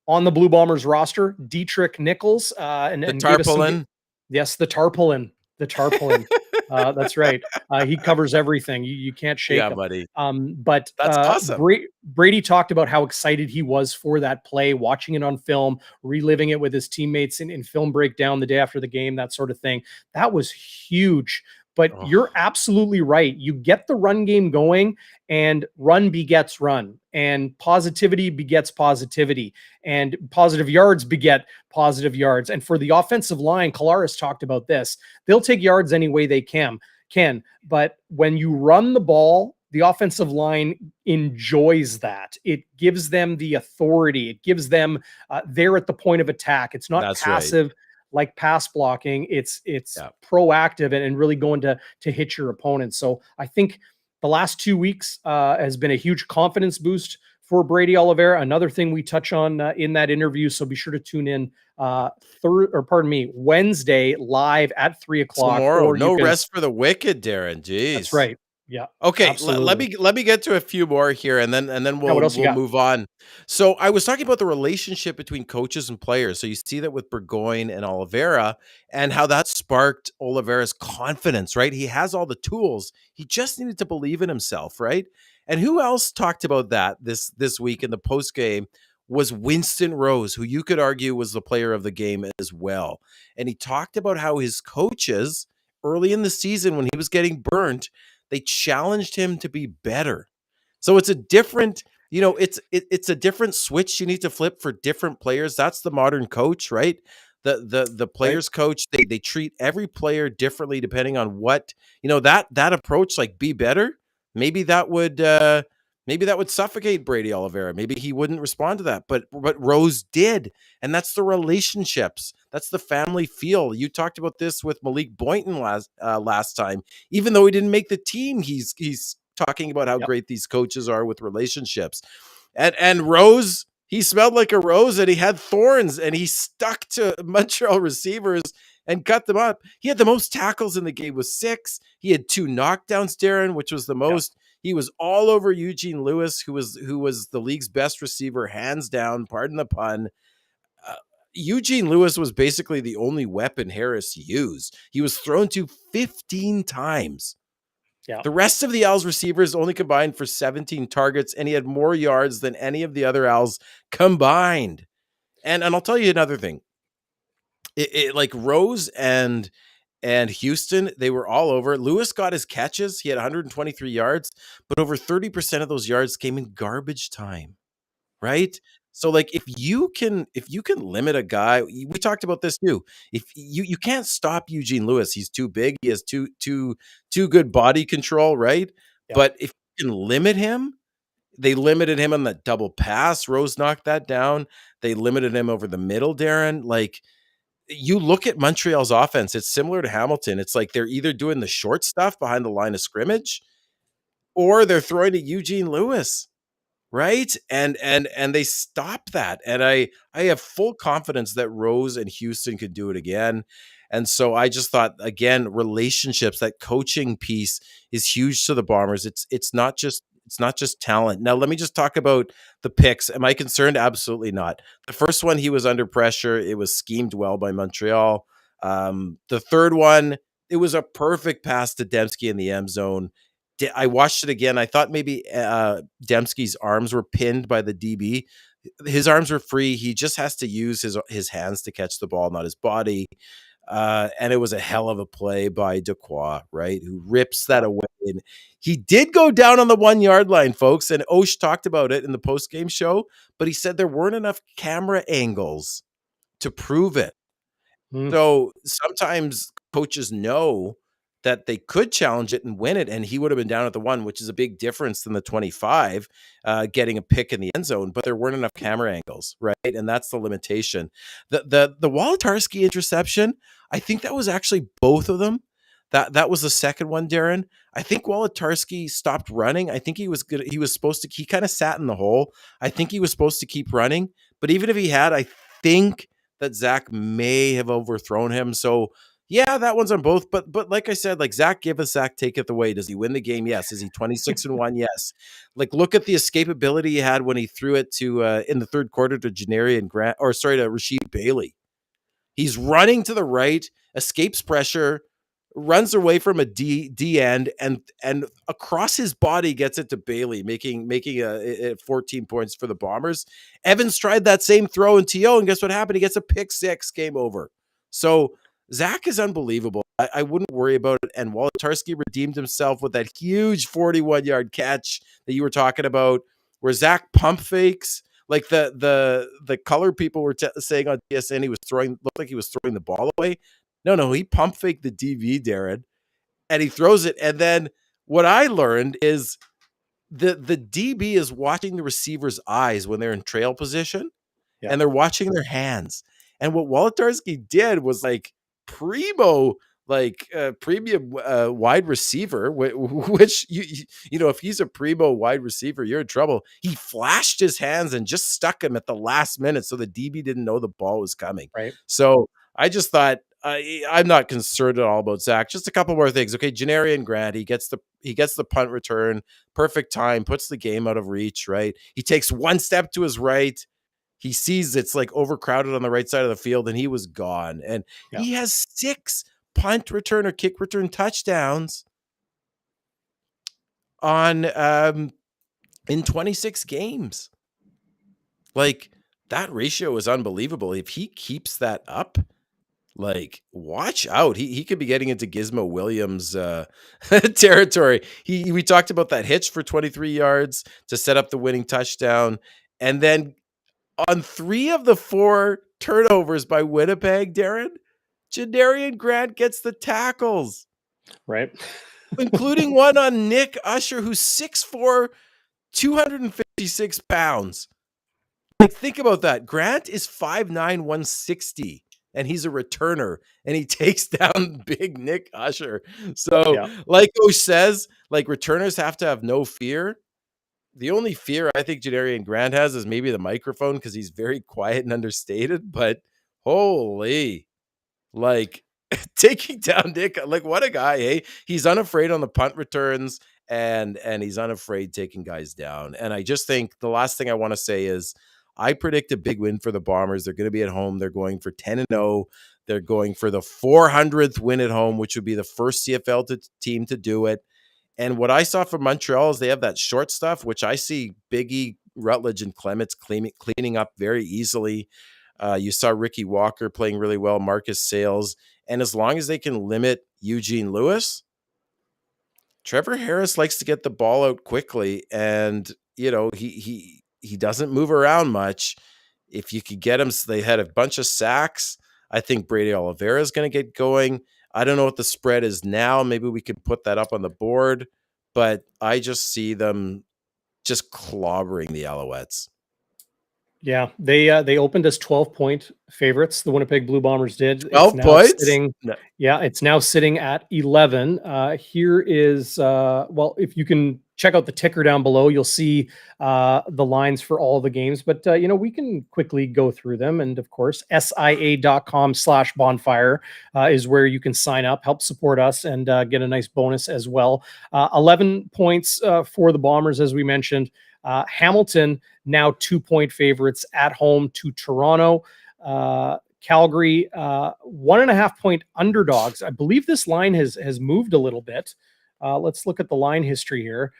on the Blue Bombers roster, Dietrich Nichols. And the tarpaulin. Yes, the tarpaulin. The tarpaulin. That's right. He covers everything. You can't shake him. Buddy. But that's awesome. Brady talked about how excited he was for that play, watching it on film, reliving it with his teammates in film breakdown the day after the game, that sort of thing. That was huge. But you're absolutely right. You get the run game going, and run begets run, and positivity begets positivity, and positive yards beget positive yards. And for the offensive line, Collaros talked about this. They'll take yards any way they can. But when you run the ball, the offensive line enjoys that. It gives them the authority. It gives them they're at the point of attack. It's not passive. Right. Like pass blocking, it's proactive and really going to hit your opponent. So I think the last 2 weeks has been a huge confidence boost for Brady Oliveira. Another thing we touch on in that interview. So be sure to tune in Wednesday live at 3:00. Tomorrow, no rest for the wicked, Darren. Jeez. That's right. Yeah, Okay, absolutely. let me get to a few more here, and then Yeah, what else you we'll got? move on. So I was talking about the relationship between coaches and players. So you see that with Burgoyne and Oliveira, and how that sparked Oliveira's confidence. Right, he has all the tools. He just needed to believe in himself. Right, and who else talked about that this week in the post game was Winston Rose, who you could argue was the player of the game as well. And he talked about how his coaches early in the season when he was getting burnt, they challenged him to be better. So it's a different, it's a different switch you need to flip for different players. That's the modern coach, right? The Right? players coach, they treat every player differently depending on what, that approach, like be better. Maybe that would suffocate Brady Oliveira. Maybe he wouldn't respond to that. But Rose did. And that's the relationships. That's the family feel. You talked about this with Malik Boynton last time. Even though he didn't make the team, he's talking about how Yep. great these coaches are with relationships. And Rose, he smelled like a rose and he had thorns and he stuck to Montreal receivers and cut them up. He had the most tackles in the game with 6. He had 2 knockdowns, Darren, which was the Yep. most. He was all over Eugene Lewis, who was the league's best receiver, hands down. Pardon the pun. Uh, Eugene Lewis was basically the only weapon Harris used. He was thrown to 15 times. Yeah. The rest of the Owls receivers only combined for 17 targets, and he had more yards than any of the other Owls combined. And I'll tell you another thing. Like Rose and Houston, they were all over. Lewis got his catches. He had 123 yards, but over 30% of those yards came in garbage time. Right? So like if you can limit a guy, we talked about this too. If you can't stop Eugene Lewis, he's too big, he has too good body control, right? Yep. But if you can limit him, they limited him on that double pass. Rose knocked that down. They limited him over the middle, Darren. Like you look at Montreal's offense, it's similar to Hamilton. It's like they're either doing the short stuff behind the line of scrimmage or they're throwing to Eugene Lewis. Right? And they stop that. And I have full confidence that Rose and Houston could do it again. And so I just thought again, relationships, that coaching piece is huge to the Bombers. It's not just talent. Now let me just talk about the picks. Am I concerned? Absolutely not. The first one, he was under pressure. It was schemed well by Montreal. The third one, it was a perfect pass to Dembski in the end zone. I watched it again. I thought maybe Dembski's arms were pinned by the DB. His arms were free. He just has to use his hands to catch the ball, not his body. And it was a hell of a play by Dequoy, right? Who rips that away. And he did go down on the 1 yard line, folks. And Osh talked about it in the post-game show, but he said there weren't enough camera angles to prove it. Mm. So sometimes coaches know that they could challenge it and win it, and he would have been down at the 1, which is a big difference than the 25 getting a pick in the end zone. But there weren't enough camera angles, right? And that's the limitation. The Wolodarski interception, I think that was actually both of them. That was the second one, Darren. I think Wolodarski stopped running. I think he was good. He was supposed to. He kind of sat in the hole. I think he was supposed to keep running, but even if he had, I think that Zach may have overthrown him. So yeah, that one's on both. But like I said, like Zach give us, Zach taketh away. Does he win the game? Yes. Is he 26-1? Yes. Like look at the escapability he had when he threw it to in the third quarter to Janarian Grant, or sorry, to Rasheed Bailey. He's running to the right, escapes pressure, runs away from a D end, and across his body gets it to Bailey, making a 14 points for the Bombers. Evans tried that same throw in TO, and guess what happened? He gets a pick 6, game over. So Zach is unbelievable. I wouldn't worry about it. And Wolodarski redeemed himself with that huge 41-yard catch that you were talking about, where Zach pump fakes. Like the color people were saying on TSN, looked like he was throwing the ball away. No, he pump faked the DV, Darren, and he throws it. And then what I learned is the DB is watching the receiver's eyes when they're in trail position, Yeah. and they're watching their hands. And what Wolodarski did was like primo, like premium wide receiver, which you know, if he's a primo wide receiver, you're in trouble. He flashed his hands and just stuck him at the last minute, so the DB didn't know the ball was coming. Right. So I just thought I'm not concerned at all about Zach. Just a couple more things. Okay, Janarian Grant, he gets the punt return, perfect time, puts the game out of reach, right? He takes one step to his right. He sees it's like overcrowded on the right side of the field, and he was gone. And he has 6 punt return or kick return touchdowns on in 26 games. Like, that ratio is unbelievable. If he keeps that up, like, watch out. He could be getting into Gizmo Williams territory. We talked about that hitch for 23 yards to set up the winning touchdown. And then on 3 of the 4 turnovers by Winnipeg, Darren, Janarian Grant gets the tackles. Right. Including one on Nick Usher, who's 6'4", 256 pounds. Like, think about that. Grant is 5'9", 160, and he's a returner, and he takes down big Nick Usher. So, like Osh says, like, returners have to have no fear. The only fear I think Janarian Grant has is maybe the microphone, because he's very quiet and understated, but holy, like, taking down Nick, like, what a guy, eh? He's unafraid on the punt returns, and he's unafraid taking guys down. And I just think the last thing I want to say is I predict a big win for the Bombers. They're going to be at home. They're going for 10-0. They're going for the 400th win at home, which would be the first CFL team to do it. And what I saw from Montreal is they have that short stuff, which I see Biggie, Rutledge, and Clements cleaning up very easily. You saw Ricky Walker playing really well, Marcus Sales. And as long as they can limit Eugene Lewis, Trevor Harris likes to get the ball out quickly. And, you know, he doesn't move around much. If you could get him, they had a bunch of sacks. I think Brady Oliveira is going to get going. I don't know what the spread is now. Maybe we could put that up on the board, but I just see them just clobbering the Alouettes. Yeah, they opened as 12-point favorites. The Winnipeg Blue Bombers did. 12 points? It's now sitting at 11. Here is, well, if you can check out the ticker down below, you'll see the lines for all the games. But, you know, we can quickly go through them. And, of course, SIA.com/bonfire is where you can sign up, help support us, and get a nice bonus as well. 11 points for the Bombers, as we mentioned. Hamilton now 2-point favorites at home to Toronto. Calgary 1.5-point underdogs. I believe this line has moved a little bit. Let's look at the line history here.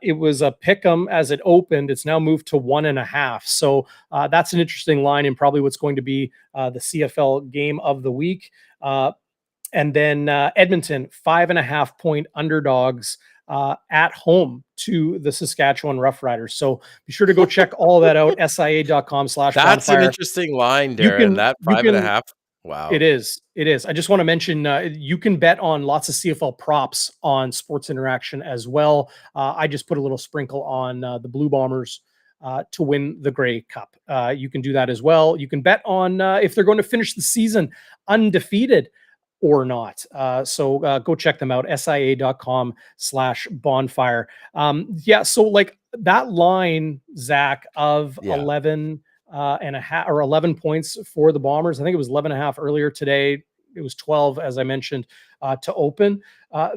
It was a Pick-Em as it opened. It's now moved to 1.5. So that's an interesting line and probably what's going to be the CFL game of the week. And then Edmonton 5.5-point underdogs at home to the Saskatchewan Roughriders. So be sure to go check all that out. SIA.com/bonfire. That's an interesting line, Darren. That 5.5. Wow. It is. I just want to mention you can bet on lots of CFL props on Sports Interaction as well. I just put a little sprinkle on the Blue Bombers to win the Grey Cup. You can do that as well. You can bet on if they're going to finish the season undefeated or not. So go check them out, SIA.com/bonfire. So like that line, Zach, of 11 and a half or 11 points for the Bombers. I think it was 11.5 earlier today. It was 12, as I mentioned, to open.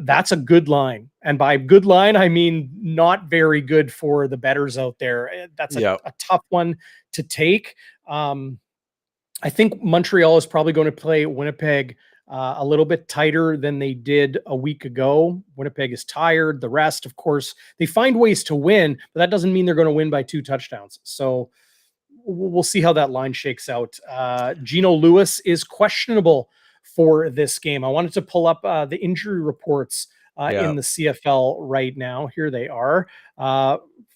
That's a good line. And by good line, I mean not very good for the bettors out there. That's a tough one to take. I think Montreal is probably going to play Winnipeg a little bit tighter than they did a week ago. Winnipeg is tired. The rest, of course, they find ways to win, but that doesn't mean they're going to win by 2 touchdowns. So we'll see how that line shakes out. Geno Lewis is questionable for this game. I wanted to pull up the injury reports in the CFL right now. Here they are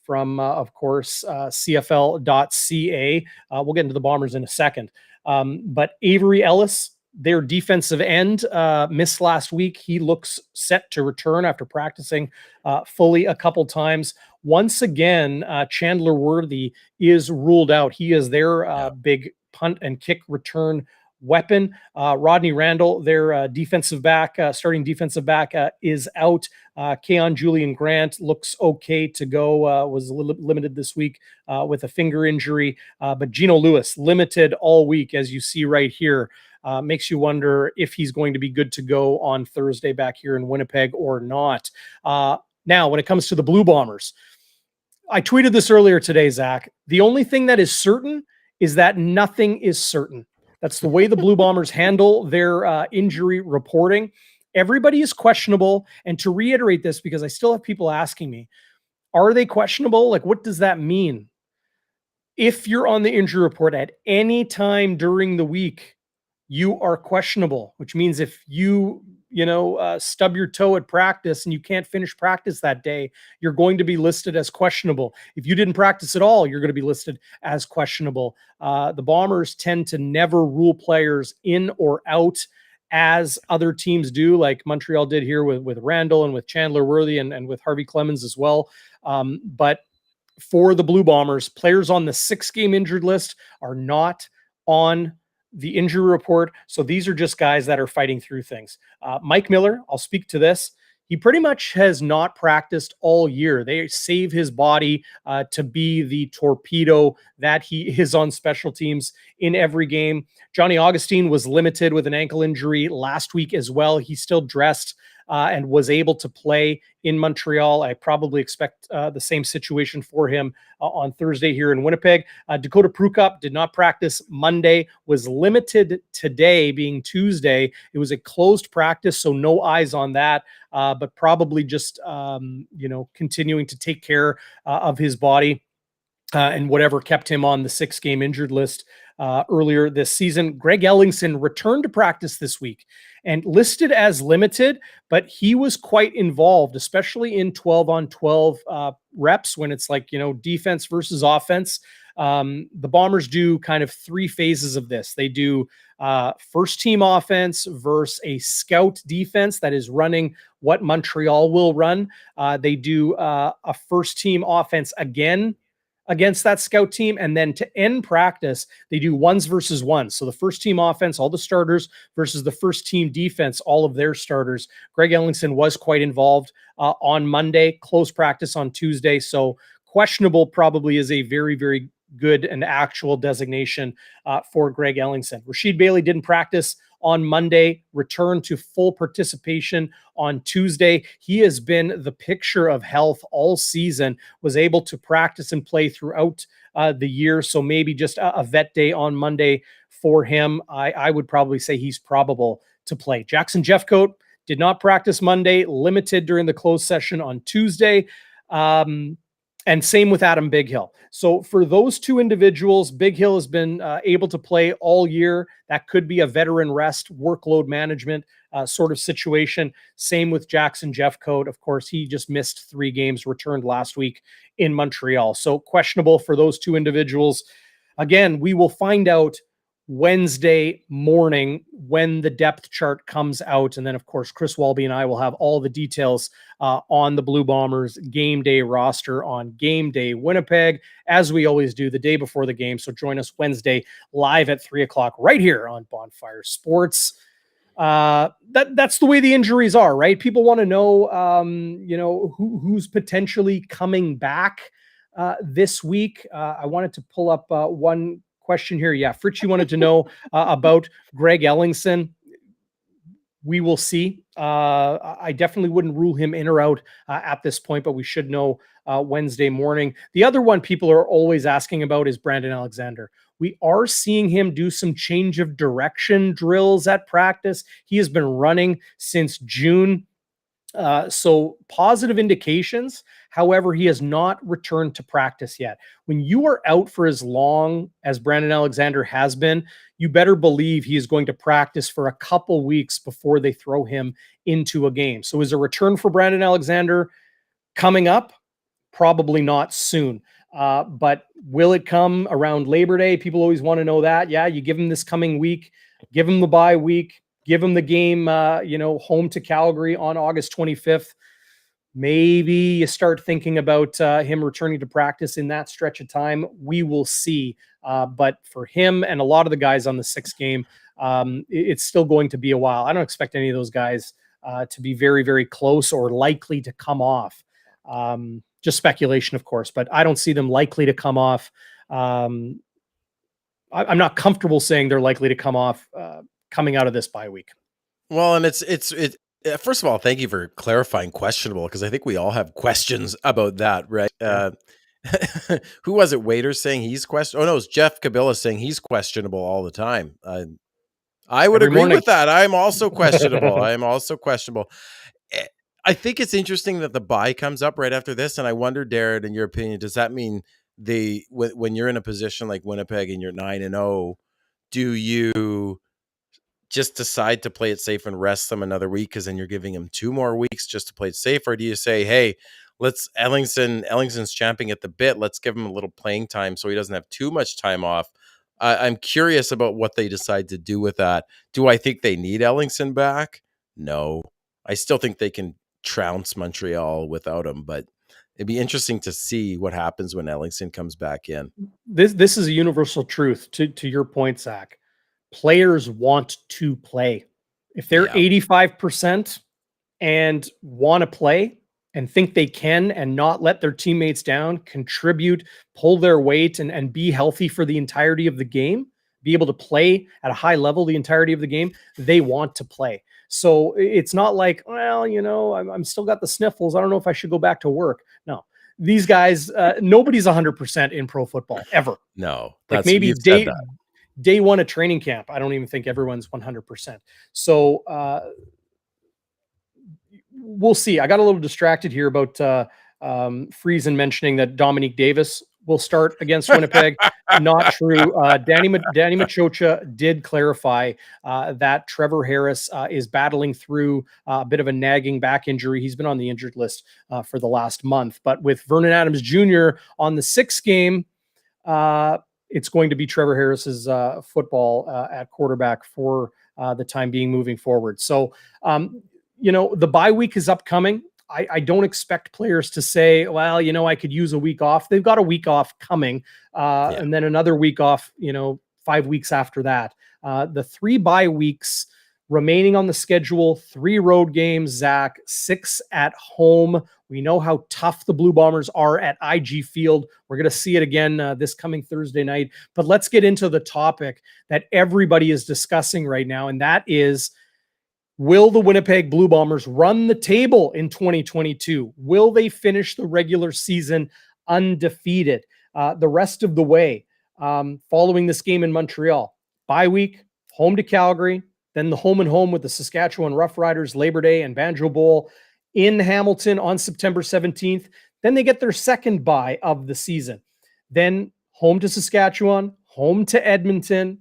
from, of course, CFL.ca. We'll get into the Bombers in a second. But Avery Ellis, their defensive end, missed last week. He looks set to return after practicing fully a couple times. Once again, Chandler Worthy is ruled out. He is their big punt and kick return weapon. Rodney Randall, their defensive back, starting defensive back, is out. Keon Julian Grant looks okay to go, was limited this week with a finger injury. But Geno Lewis, limited all week, as you see right here. Makes you wonder if he's going to be good to go on Thursday back here in Winnipeg or not. Now, when it comes to the Blue Bombers, I tweeted this earlier today, Zach. The only thing that is certain is that nothing is certain. That's the way the Blue Bombers handle their injury reporting. Everybody is questionable. And to reiterate this, because I still have people asking me, are they questionable? Like, what does that mean? If you're on the injury report at any time during the week, you are questionable, which means if you stub your toe at practice and you can't finish practice that day, you're going to be listed as questionable. If you didn't practice at all, you're going to be listed as questionable. The Bombers tend to never rule players in or out as other teams do, like Montreal did here with Randall and with Chandler Worthy and with Harvey Clemens as well. But for the Blue Bombers, players on the 6-game injured list are not on the injury report. So these are just guys that are fighting through things. Mike Miller, I'll speak to this. He pretty much has not practiced all year. They save his body to be the torpedo that he is on special teams in every game. Johnny Augustine was limited with an ankle injury last week as well. He still dressed and was able to play in Montreal. I probably expect the same situation for him on Thursday here in Winnipeg. Dakota Prukop did not practice Monday, was limited today being Tuesday. It was a closed practice, so no eyes on that, but probably just, continuing to take care of his body and whatever kept him on the 6-game injured list earlier this season. Greg Ellingson returned to practice this week and listed as limited, but he was quite involved, especially in 12-on-12 reps when it's like, defense versus offense. The Bombers do kind of 3 phases of this. They do first team offense versus a scout defense that is running what Montreal will run. They do a first team offense again against that scout team. And then to end practice, they do ones versus ones. So the first team offense, all the starters, versus the first team defense, all of their starters. Greg Ellingson was quite involved on Monday, close practice on Tuesday. So questionable probably is a very, very good and actual designation for Greg Ellingson. Rasheed Bailey didn't practice on Monday, returned to full participation on Tuesday. He has been the picture of health all season, was able to practice and play throughout the year. So maybe just a vet day on Monday for him. I would probably say he's probable to play. Jackson Jeffcoat did not practice Monday, limited during the closed session on Tuesday. And same with Adam Bighill. So for those 2 individuals, Bighill has been able to play all year. That could be a veteran rest, workload management sort of situation. Same with Jackson Jeffcoat. Of course, he just missed 3 games, returned last week in Montreal. So questionable for those 2 individuals. Again, we will find out Wednesday morning when the depth chart comes out. And then, of course, Chris Walby and I will have all the details on the Blue Bombers game day roster on GameDay Winnipeg, as we always do the day before the game. So join us Wednesday live at 3:00 right here on Bonfire Sports. That's the way the injuries are, right? People want to know, who's potentially coming back this week. I wanted to pull up one question here. Yeah, Fritchie wanted to know about Greg Ellingson. We will see. I definitely wouldn't rule him in or out at this point, but we should know Wednesday morning. The other one people are always asking about is Brandon Alexander. We are seeing him do some change of direction drills at practice. He has been running since June. So positive indications. However, he has not returned to practice yet. When you are out for as long as Brandon Alexander has been, you better believe he is going to practice for a couple weeks before they throw him into a game. So is a return for Brandon Alexander coming up? Probably not soon. But will it come around Labor Day? People always want to know that. Yeah, you give him this coming week, give him the bye week, give him the game, home to Calgary on August 25th. Maybe you start thinking about him returning to practice in that stretch of time. We will see. But for him and a lot of the guys on the 6th game, it's still going to be a while. I don't expect any of those guys to be very, very close or likely to come off. Just speculation, of course, but I don't see them likely to come off. I'm not comfortable saying they're likely to come off coming out of this bye week. Well, and first of all, thank you for clarifying questionable, because I think we all have questions about that, right? Yeah. Who was it? Waiters saying he's question? Oh no, it's Jeff Kabila saying he's questionable all the time. I would Every agree morning. with that. I'm also questionable. I'm also questionable. Eh, I think it's interesting that the bye comes up right after this, and I wonder, Darren, in your opinion, does that mean when you're in a position like Winnipeg and you're 9-0, do you just decide to play it safe and rest them another week, because then you're giving them 2 more weeks just to play it safe? Or do you say, hey, Ellingson's champing at the bit, let's give him a little playing time so he doesn't have too much time off? I'm curious about what they decide to do with that. Do I think they need Ellingson back? No. I still think they can trounce Montreal without him, but it'd be interesting to see what happens when Ellingson comes back in. This is a universal truth, to your point, Zach. Players want to play. If they're 85% and want to play and think they can and not let their teammates down, contribute, pull their weight, and be healthy for the entirety of the game, be able to play at a high level the entirety of the game, they want to play. So it's not like, well, I'm still got the sniffles, I don't know if I should go back to work. No, these guys, nobody's 100% in pro football ever. No, like maybe day one of training camp, I don't even think everyone's 100%. So we'll see. I got a little distracted here about Friesen mentioning that Dominique Davis will start against Winnipeg. Not true. Danny Machocha did clarify that Trevor Harris is battling through a bit of a nagging back injury. He's been on the injured list for the last month. But with Vernon Adams Jr. on the 6th game, it's going to be Trevor Harris's football at quarterback for the time being moving forward. So, the bye week is upcoming. I don't expect players to say, well, I could use a week off. They've got a week off coming, and then another week off, 5 weeks after that. The 3 bye weeks remaining on the schedule, 3 road games, Zach, 6 at home. We know how tough the Blue Bombers are at IG Field. We're going to see it again this coming Thursday night. But let's get into the topic that everybody is discussing right now, and that is, will the Winnipeg Blue Bombers run the table in 2022? Will they finish the regular season undefeated the rest of the way following this game in Montreal? Bye week, home to Calgary, then the home and home with the Saskatchewan Roughriders, Labor Day and Banjo Bowl in Hamilton on September 17th. Then they get their second bye of the season. Then home to Saskatchewan, home to Edmonton,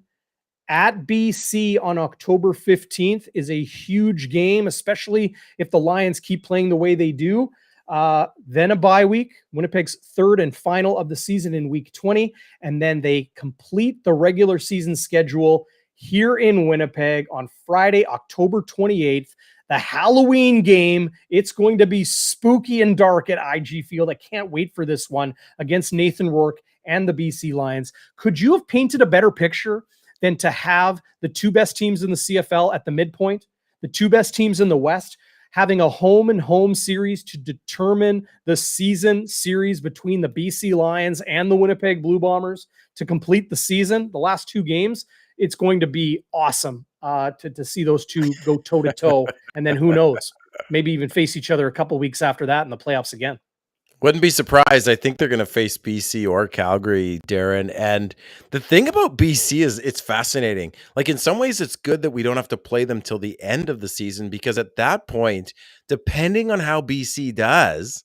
at BC on October 15th is a huge game, especially if the Lions keep playing the way they do. Then a bye week, Winnipeg's 3rd and final of the season in week 20. And then they complete the regular season schedule here in Winnipeg on Friday, October 28th. The Halloween game. It's going to be spooky and dark at IG Field. I can't wait for this one against Nathan Rourke and the BC Lions. Could you have painted a better picture than to have the 2 best teams in the CFL at the midpoint, the 2 best teams in the West, having a home and home series to determine the season series between the BC Lions and the Winnipeg Blue Bombers to complete the season, the last 2 games? It's going to be awesome to see those 2 go toe-to-toe. And then who knows, maybe even face each other a couple weeks after that in the playoffs again. Wouldn't be surprised. I think they're going to face BC or Calgary, Darren. And the thing about BC is it's fascinating. Like, in some ways, it's good that we don't have to play them till the end of the season, because at that point, depending on how BC does,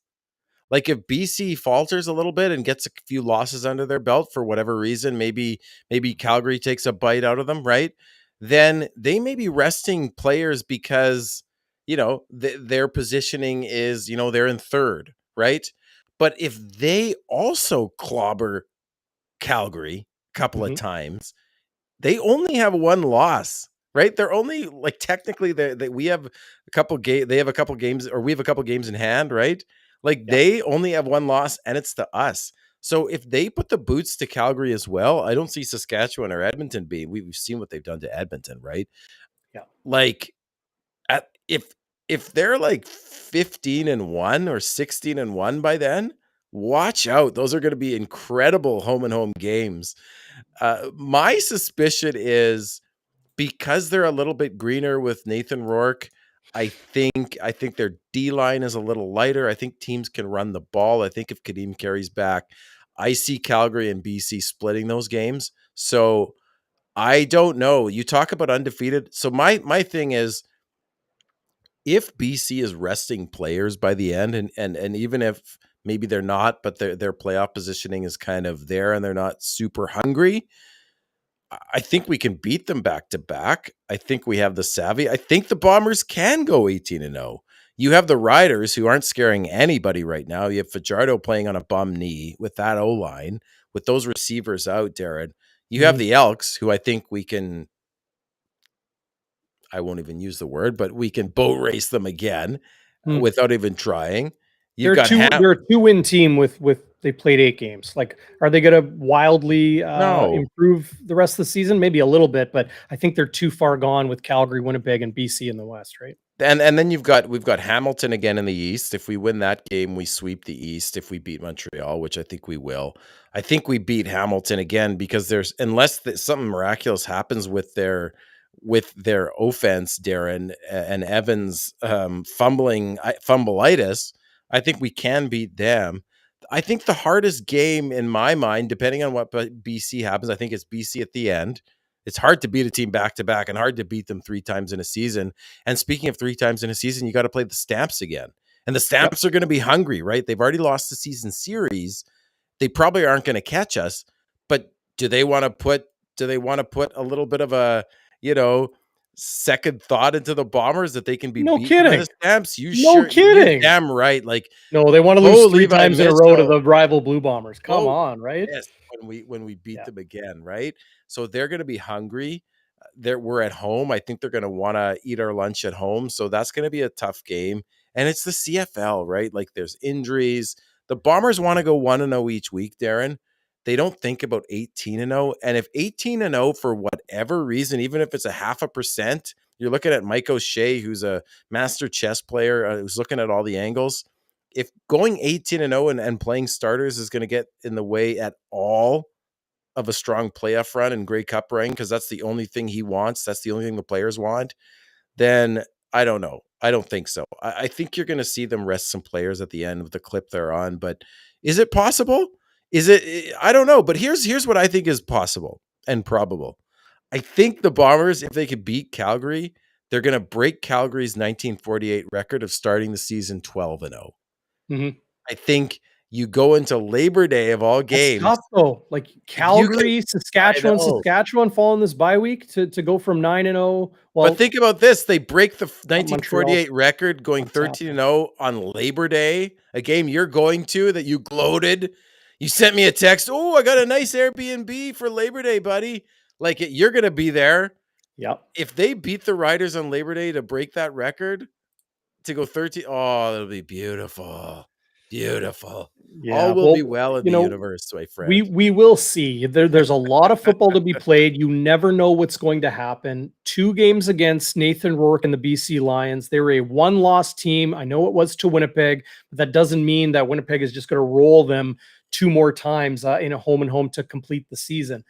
like if BC falters a little bit and gets a few losses under their belt for whatever reason, maybe Calgary takes a bite out of them, right? Then they may be resting players because, their positioning is, they're in 3rd, right? But if they also clobber Calgary a couple of times, they only have 1 loss, right? They're only, like, technically we have a couple they have a couple games, or we have a couple games in hand, right? Like, they only have 1 loss, and it's to us. So if they put the boots to Calgary as well, I don't see Saskatchewan or Edmonton being. We've seen what they've done to Edmonton, right? Yeah. Like, if they're like 15-1 or 16-1 by then, watch out. Those are going to be incredible home and home games. My suspicion is because they're a little bit greener with Nathan Rourke. I think their D line is a little lighter. I think teams can run the ball. I think if Kadeem carries back, I see Calgary and BC splitting those games. So I don't know. You talk about undefeated. So my thing is, if BC is resting players by the end, and even if maybe they're not, but their playoff positioning is kind of there and they're not super hungry, I think we can beat them back to back. I think we have the savvy. I think the Bombers can go 18-0. You have the Riders who aren't scaring anybody right now. You have Fajardo playing on a bum knee with that O-line, with those receivers out, Darren. You have the Elks, who I think we can, I won't even use the word, but we can boat race them again without even trying. They're a 2-win team with they played 8 games. Like, are they going to wildly improve the rest of the season? Maybe a little bit, but I think they're too far gone with Calgary, Winnipeg, and BC in the West, right? And then we've got Hamilton again in the East. If we win that game, we sweep the East. If we beat Montreal, which I think we will, I think we beat Hamilton again, because unless something miraculous happens with their offense, Darren, and Evans fumbleitis, I think we can beat them. I think the hardest game in my mind, depending on what BC happens, I think it's BC at the end. It's hard to beat a team back to back and hard to beat them 3 times in a season. And speaking of 3 times in a season, you got to play the Stamps again. And the Stamps are going to be hungry, right? They've already lost the season series. They probably aren't going to catch us, but do they want to put a little bit of a, second thought into the Bombers that they can be beaten by the Stamps? You're damn right. Like, no, they want to lose 3 times in a row to the rival Blue Bombers. Come on, right? Yes, when we beat them again, right? So they're going to be hungry. We're at home. I think they're going to want to eat our lunch at home. So that's going to be a tough game. And it's the CFL, right? Like, there's injuries. The Bombers want to go 1-0 each week, Darren. They don't think about 18-0. And if 18-0 for whatever reason, even if it's a 0.5%, you're looking at Mike O'Shea, who's a master chess player, who's looking at all the angles. If going 18-0 and playing starters is going to get in the way at all of a strong playoff run and Grey Cup ring, because that's the only thing he wants, that's the only thing the players want, then I don't know. I don't think so. I think you're going to see them rest some players at the end of the clip they're on. But is it possible? Is it? I don't know. But here's what I think is possible and probable. I think the Bombers, if they could beat Calgary, they're going to break Calgary's 1948 record of starting the season 12-0. I think you go into Labor Day of all games. That's tough, though. Like, Calgary, Saskatchewan fall in this bye week to go from 9-0. Well, but think about this. They break the 1948 record going 13-0 on Labor Day, a game you're going to that you gloated. You sent me a text. Oh, I got a nice Airbnb for Labor Day, buddy. Like, you're going to be there. Yep. If they beat the Riders on Labor Day to break that record, to go 13, oh, that'll be beautiful. Beautiful. Yeah, all will be well in the universe, my friend. We will see. There's a lot of football to be played. You never know what's going to happen. 2 games against Nathan Rourke and the BC Lions. They were a 1-loss team. I know it was to Winnipeg, but that doesn't mean that Winnipeg is just going to roll them 2 more times in a home to complete the season.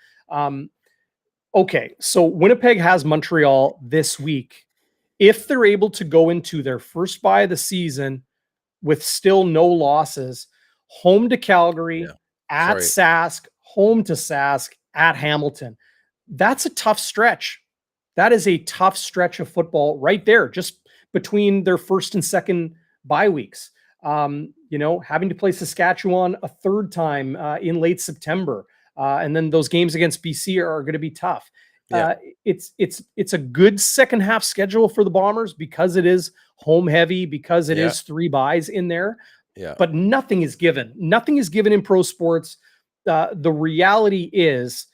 Okay, so Winnipeg has Montreal this week. If they're able to go into their first bye of the season with still no losses, home to Calgary, at Sask, home to Sask, at Hamilton, that's a tough stretch. That is a tough stretch of football right there, just between their first and second bye weeks. Having to play Saskatchewan a 3rd time in late September, and then those games against BC are going to be tough. Yeah. It's a good second half schedule for the Bombers because it is home heavy, because it is 3 byes in there. Yeah. But nothing is given. Nothing is given in pro sports. The reality is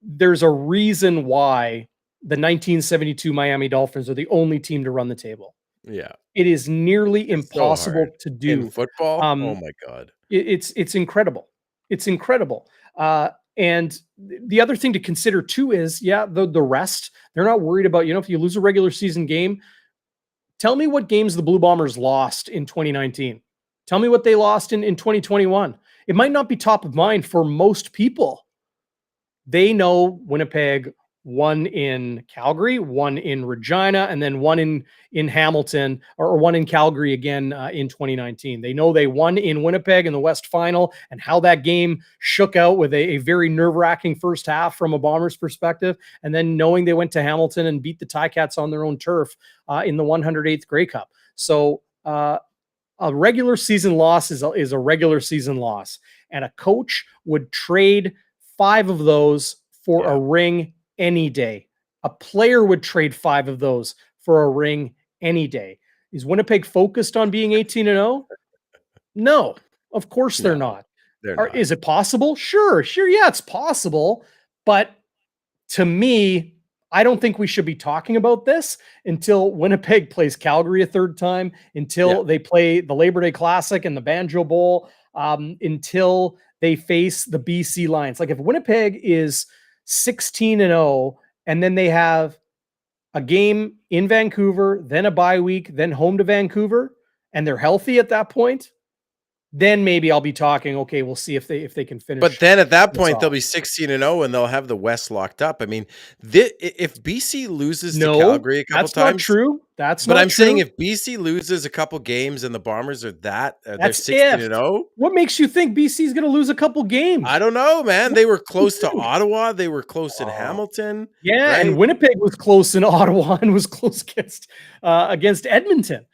there's a reason why the 1972 Miami Dolphins are the only team to run the table. Yeah. It is nearly impossible to do. In football? Oh my God. It's incredible. It's incredible. And the other thing to consider too is, the rest. They're not worried about, if you lose a regular season game, tell me what games the Blue Bombers lost in 2019. Tell me what they lost in 2021. It might not be top of mind for most people. They know Winnipeg one in Calgary, one in Regina, and then one in Hamilton, or one in Calgary again in 2019. They know they won in Winnipeg in the West Final, and how that game shook out with a very nerve-wracking first half from a Bombers perspective, and then knowing they went to Hamilton and beat the Ticats on their own turf in the 108th Grey Cup. So a regular season loss is a regular season loss, and a coach would trade 5 of those for a ring any day. A player would trade 5 of those for a ring any day. Is Winnipeg focused on being 18-0? No, of course they're not. Is it possible? Sure. Yeah, it's possible. But to me, I don't think we should be talking about this until Winnipeg plays Calgary a third time, until they play the Labor Day Classic and the Banjo Bowl, until they face the BC Lions. Like, if Winnipeg is 16-0, and then they have a game in Vancouver, then a bye week, then home to Vancouver, and they're healthy at that point, then maybe I'll be talking, okay, we'll see if they can finish. But then at that point, they'll be 16-0 and they'll have the West locked up. I mean, if BC loses to Calgary a couple times, that's not true. But I'm saying if BC loses a couple games and the Bombers are they're 16-0. What makes you think BC is going to lose a couple games? I don't know, man. They were close to Ottawa. They were close in Hamilton. Yeah, right? And Winnipeg was close in Ottawa and was close against Edmonton.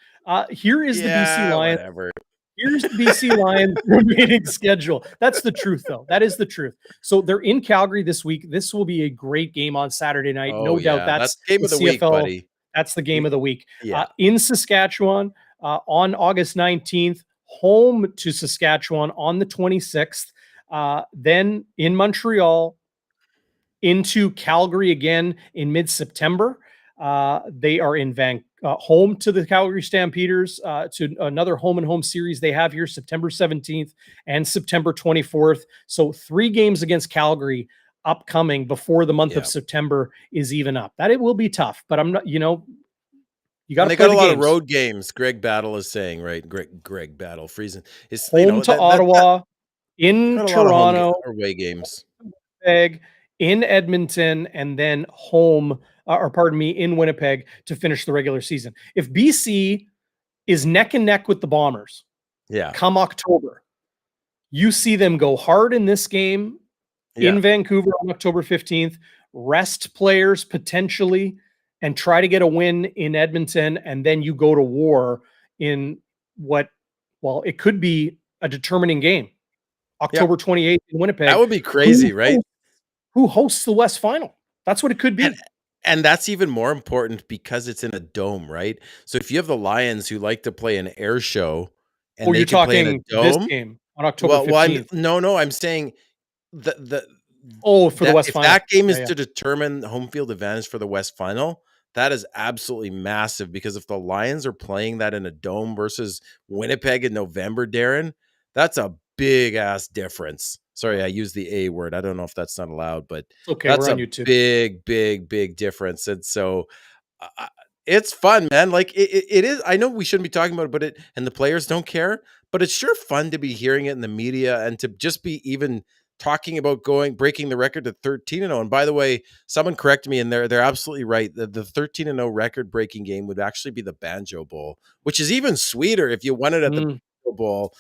Here is the BC Lions. Whatever. Here's the BC Lions remaining schedule. That's the truth, though. That is the truth. So they're in Calgary this week. This will be a great game on Saturday night. No doubt. That's game of the week, buddy. That's the game of the week. In Saskatchewan on August 19th, home to Saskatchewan on the 26th. Then in Montreal, into Calgary again in mid-September. They are in home to the Calgary Stampeders, to another home series they have here, September 17th and September 24th. So 3 games against Calgary upcoming before the month of September is even up. That it will be tough, but I'm not, you got to. They got a lot of road games. Greg Battle is saying, right? Greg Battle freezing. It's home to Ottawa, in Toronto, away games, in Edmonton, and then home. In Winnipeg to finish the regular season. If BC is neck and neck with the Bombers, come October, you see them go hard in this game in Vancouver on October 15th, rest players potentially, and try to get a win in Edmonton, and then you go to war in it could be a determining game. October 28th in Winnipeg. That would be crazy, right? Who hosts the West Final? That's what it could be. And that's even more important because it's in a dome, right? So if you have the Lions who like to play an air show, and you're talking this game on October 15th. I'm saying for the West Final. If that game is to determine home field advantage for the West Final, that is absolutely massive, because if the Lions are playing that in a dome versus Winnipeg in November, Darren, that's a big ass difference. Sorry, I used the A word. I don't know if that's not allowed, but that's a big difference. And so it's fun, man. Like it is. I know we shouldn't be talking about it, and the players don't care, but it's sure fun to be hearing it in the media and to just be even talking about breaking the record to 13-0. And by the way, someone corrected me, and they're absolutely right. The 13-0 record breaking game would actually be the Banjo Bowl, which is even sweeter if you won it at the Banjo Bowl.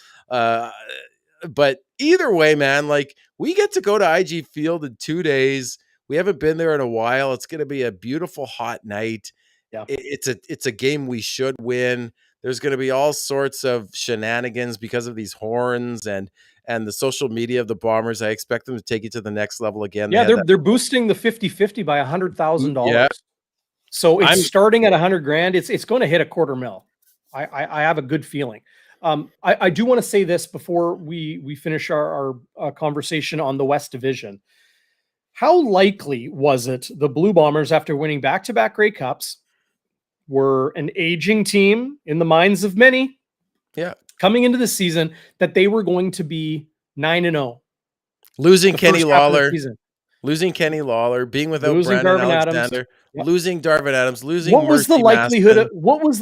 But either way, man, like, we get to go to IG Field in 2 days. We haven't been there in a while. It's going to be a beautiful hot night. Yeah. It's a game we should win. There's going to be all sorts of shenanigans because of these horns and the social media of the Bombers. I expect them to take it to the next level again. Yeah, they're boosting the 50-50 by $100,000. Yeah. So it's starting at $100,000. It's going to hit $250,000. I have a good feeling. I do want to say this before we finish our conversation on the West Division. How likely was it the Blue Bombers, after winning back-to-back Grey Cups, were an aging team in the minds of many, coming into the season, that they were going to be 9-0? Losing Kenny Lawler, being without Brandon Alexander, losing Darvin Adams, losing what was the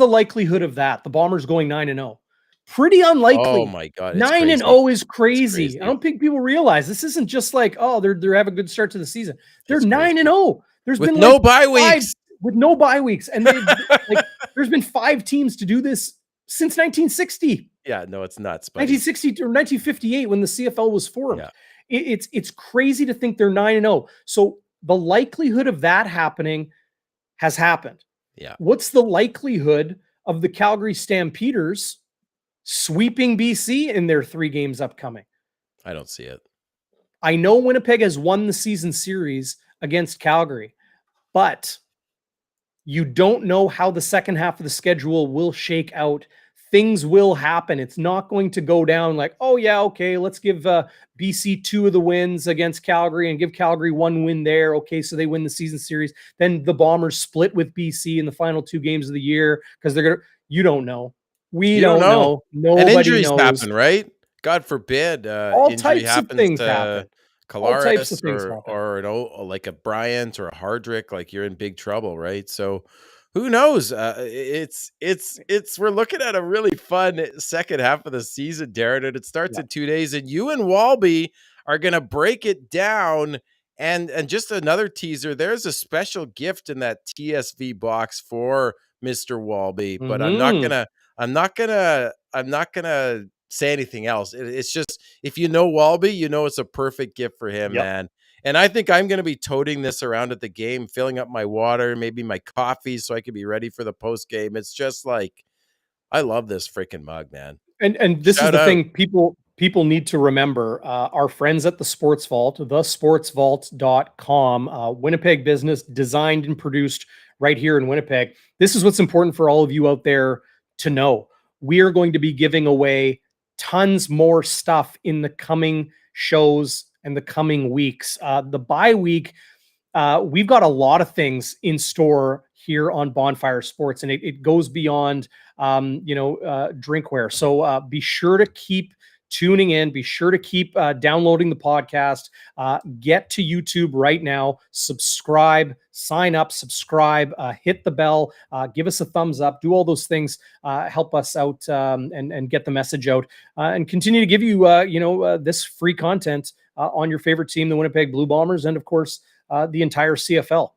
likelihood of that? The Bombers going 9-0? Pretty unlikely. Oh my God. 9-0 is crazy. I don't think people realize this isn't just like, they're having a good start to the season. They're 9-0. There's with been no like bye five weeks. with no bye weeks, and they've like there's been 5 teams to do this since 1960. Yeah, no, it's nuts, buddy. 1960 or 1958 when the CFL was formed. Yeah. It's crazy to think they're 9-0. So the likelihood of that happening has happened. Yeah. What's the likelihood of the Calgary Stampeders sweeping BC in their 3 games upcoming? I don't see it. I know Winnipeg has won the season series against Calgary, but you don't know how the second half of the schedule will shake out. Things will happen. It's not going to go down like, oh yeah, okay, let's give BC 2 of the wins against Calgary and give Calgary 1 win there. Okay, so they win the season series. Then the Bombers split with BC in the final 2 games of the year because they're gonna. You don't know. We don't know. And Nobody injuries knows. happen, right? God forbid, All injury types of happens things to happen. All types of Kalaris things happen. or like a Bryant or a Hardrick. Like you're in big trouble, right? So who knows? It's we're looking at a really fun second half of the season, Darren, and it starts in 2 days. And you and Walby are gonna break it down. And just another teaser, there's a special gift in that TSV box for Mr. Walby, but I'm not gonna say anything else. It's just, if you know Walby, you know it's a perfect gift for him, Yep. man. And I think I'm going to be toting this around at the game, filling up my water, maybe my coffee, so I can be ready for the post game. It's just like, I love this freaking mug, man. And this is Shout the out. thing people need to remember. Our friends at the Sports Vault, thesportsvault.com, Winnipeg business, designed and produced right here in Winnipeg. This is what's important for all of you out there to know. We are going to be giving away tons more stuff in the coming shows and the coming weeks. The bye week, we've got a lot of things in store here on Bonfire Sports, and it goes beyond, drinkware. So be sure to keep tuning in. Be sure to keep downloading the podcast. Get to YouTube right now. Subscribe, sign up, subscribe, hit the bell, give us a thumbs up, do all those things, help us out and get the message out, and continue to give you, this free content on your favorite team, the Winnipeg Blue Bombers, and of course, the entire CFL.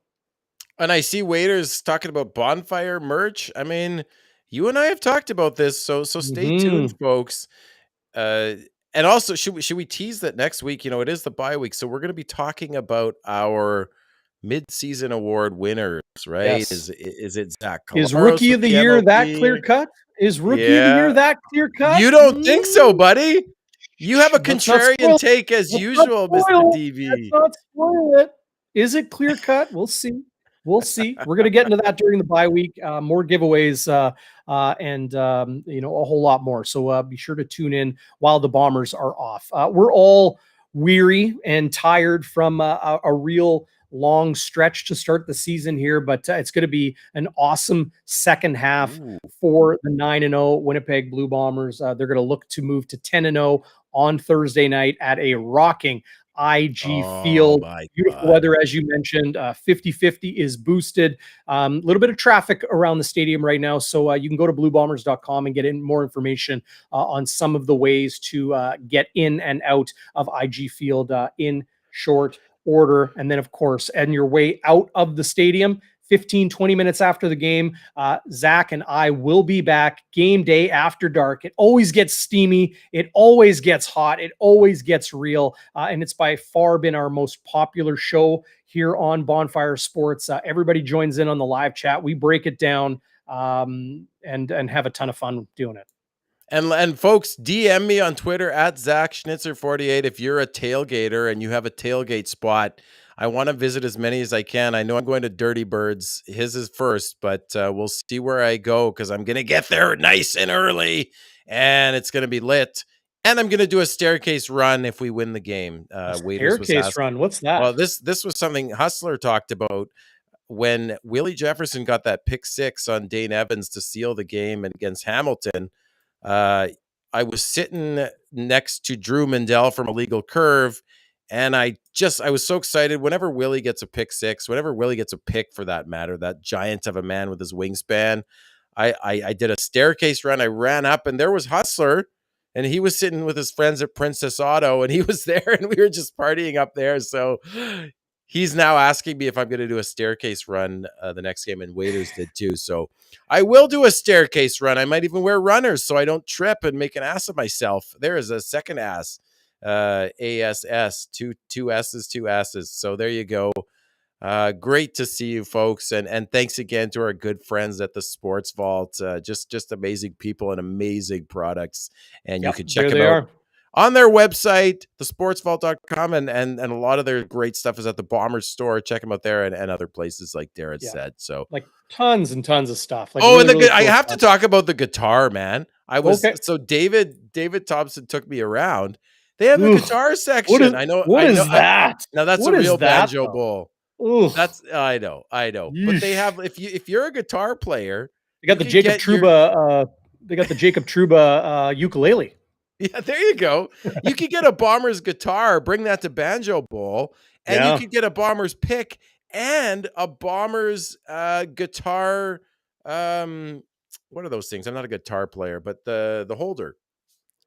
And I see waiters talking about Bonfire merch. I mean, you and I have talked about this, so stay tuned, folks. And also, should we tease that next week? It is the bye week, so we're going to be talking about our mid-season award winners, right? Yes. Is it Zach Is Collaros Rookie with of the the Year that MLB? clear cut? Is Rookie of the Year that clear cut? You don't think so, buddy? You have a Let's not contrarian spoil- take as let's usual, not Mr. spoil- DV. Let's not spoil it. Is it clear cut? We'll see. We'll see. We're going to get into that during the bye week. More giveaways and a whole lot more. So be sure to tune in while the Bombers are off. We're all weary and tired from a real long stretch to start the season here, but it's going to be an awesome second half for the 9-0 Winnipeg Blue Bombers. They're going to look to move to 10-0 on Thursday night at a rocking IG Field. Beautiful weather, as you mentioned. 50-50 is boosted. A little bit of traffic around the stadium right now, so you can go to bluebombers.com and get in more information on some of the ways to get in and out of IG Field in short order. And then, of course, on your way out of the stadium, 15-20 minutes after the game, Zach and I will be back. Game day after dark. It always gets steamy. It always gets hot. It always gets real. And it's by far been our most popular show here on Bonfire Sports. Everybody joins in on the live chat. We break it down and have a ton of fun doing it. And folks, DM me on Twitter at Zach Schnitzer48 if you're a tailgater and you have a tailgate spot. I want to visit as many as I can. I know I'm going to Dirty Birds. His is first, but we'll see where I go because I'm going to get there nice and early, and it's going to be lit. And I'm going to do a staircase run if we win the game. Staircase run? What's that? Well, this was something Hustler talked about when Willie Jefferson got that pick 6 on Dane Evans to seal the game against Hamilton. I was sitting next to Drew Mindell from Illegal Curve, and I was so excited whenever Willie gets a pick 6, whenever Willie gets a pick for that matter, that giant of a man with his wingspan. I did a staircase run. I ran up, and there was Hustler, and he was sitting with his friends at Princess Auto, and he was there, and we were just partying up there. So He's now asking me if I'm going to do a staircase run the next game, and Waiters did too. So I will do a staircase run. I might even wear runners so I don't trip and make an ass of myself. There is a second ass, ASS, two S's, two S's. So there you go. Great to see you folks. And thanks again to our good friends at the Sports Vault. Just amazing people and amazing products. And you can check them out on their website, thesportsvault.com, and a lot of their great stuff is at the Bombers store. Check them out there and other places like Darren said. So like tons and tons of stuff. Like and really cool I have to talk about the guitar, man. So David Thompson took me around. They have a guitar section. What is that? Now that's a real banjo bowl. That's I know. Yeesh. But they have if you're a guitar player, they got the Jacob Trouba. They got the Jacob Trouba ukulele. Yeah, there you go. You could get a Bombers guitar, bring that to Banjo Bowl, and you could get a Bombers pick and a Bombers guitar. What are those things? I'm not a guitar player, but the holder,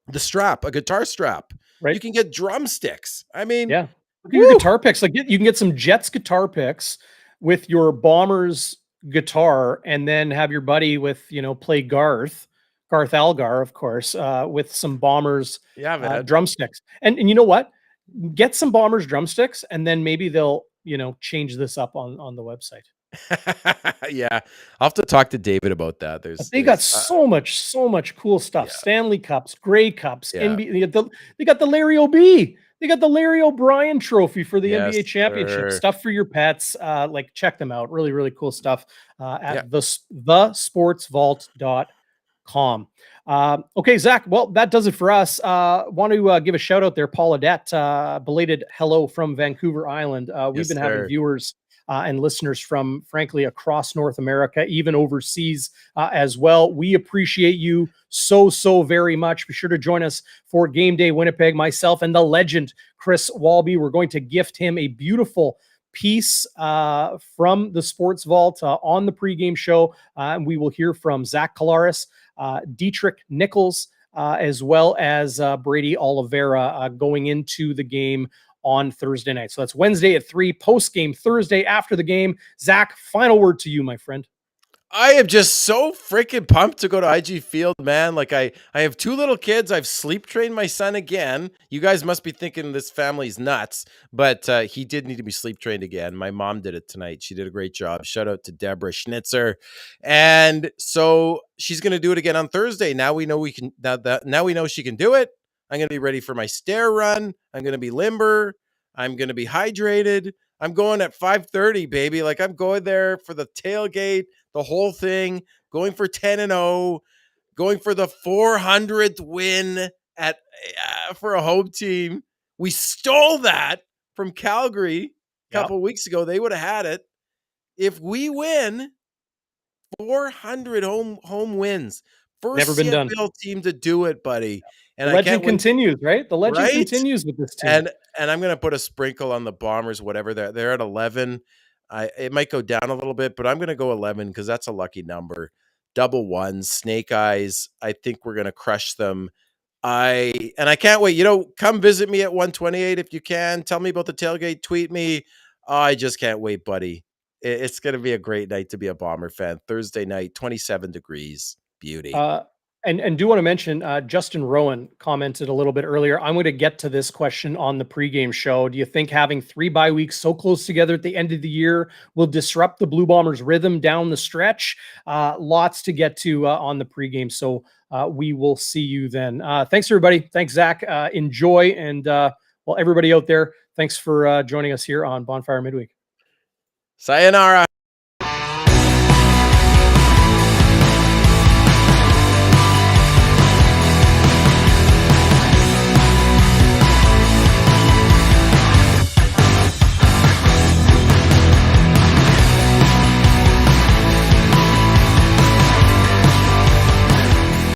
the strap, a guitar strap. Right. You can get drumsticks. I mean, your guitar picks. Like you can get some Jets guitar picks with your Bombers guitar, and then have your buddy with play Garth Algar, of course, with some Bombers drumsticks. And you know what? Get some Bombers drumsticks, and then maybe they'll, change this up on the website. Yeah. I'll have to talk to David about that. They got so much cool stuff. Yeah. Stanley Cups, Grey Cups, NBA, they got the Larry O'B. They got the Larry O'Brien trophy for the NBA championship. Stuff for your pets. Check them out. Really, really cool stuff at thesportsvault.com. Okay, Zach, well, that does it for us. Want to give a shout out there, Paul Adet, belated hello from Vancouver Island. We've been having viewers and listeners from, frankly, across North America, even overseas as well. We appreciate you so very much. Be sure to join us for GameDay Winnipeg. Myself and the legend Chris Walby, we're going to gift him a beautiful piece from the Sports Vault on the pregame show. And we will hear from Zach Collaros, Dietrich Nichols, as well as Brady Oliveira going into the game on Thursday night. So that's Wednesday at 3, post-game Thursday after the game. Zach, final word to you, my friend. I am just so freaking pumped to go to IG Field, man. Like I have 2 little kids. I've sleep trained my son again. You guys must be thinking this family's nuts, but he did need to be sleep trained again. My mom did it tonight. She did a great job. Shout out to Deborah Schnitzer. And so she's going to do it again on Thursday. Now we know we can. Now we know she can do it. I'm going to be ready for my stair run. I'm going to be limber. I'm going to be hydrated. I'm going at 5:30, baby. Like I'm going there for the tailgate, the whole thing, going for 10-0, going for the 400th win for a home team. We stole that from Calgary a couple of weeks ago. They would have had it. If we win, 400 home wins. First Never been done. team to do it, buddy. And the legend continues, right? The legend continues with this team. And I'm going to put a sprinkle on the Bombers, whatever. They're at 11. It might go down a little bit, but I'm going to go 11 because that's a lucky number. Double ones, snake eyes. I think we're going to crush them. I can't wait. Come visit me at 128 if you can. Tell me about the tailgate. Tweet me. I just can't wait, buddy. It's going to be a great night to be a Bomber fan. Thursday night, 27 degrees. Beauty. And do want to mention, Justin Rowan commented a little bit earlier. I'm going to get to this question on the pregame show. Do you think having 3 bye weeks so close together at the end of the year will disrupt the Blue Bombers' rhythm down the stretch? Lots to get to on the pregame. So we will see you then. Thanks, everybody. Thanks, Zach. Enjoy. And everybody out there, thanks for joining us here on Bonfire Midweek. Sayonara.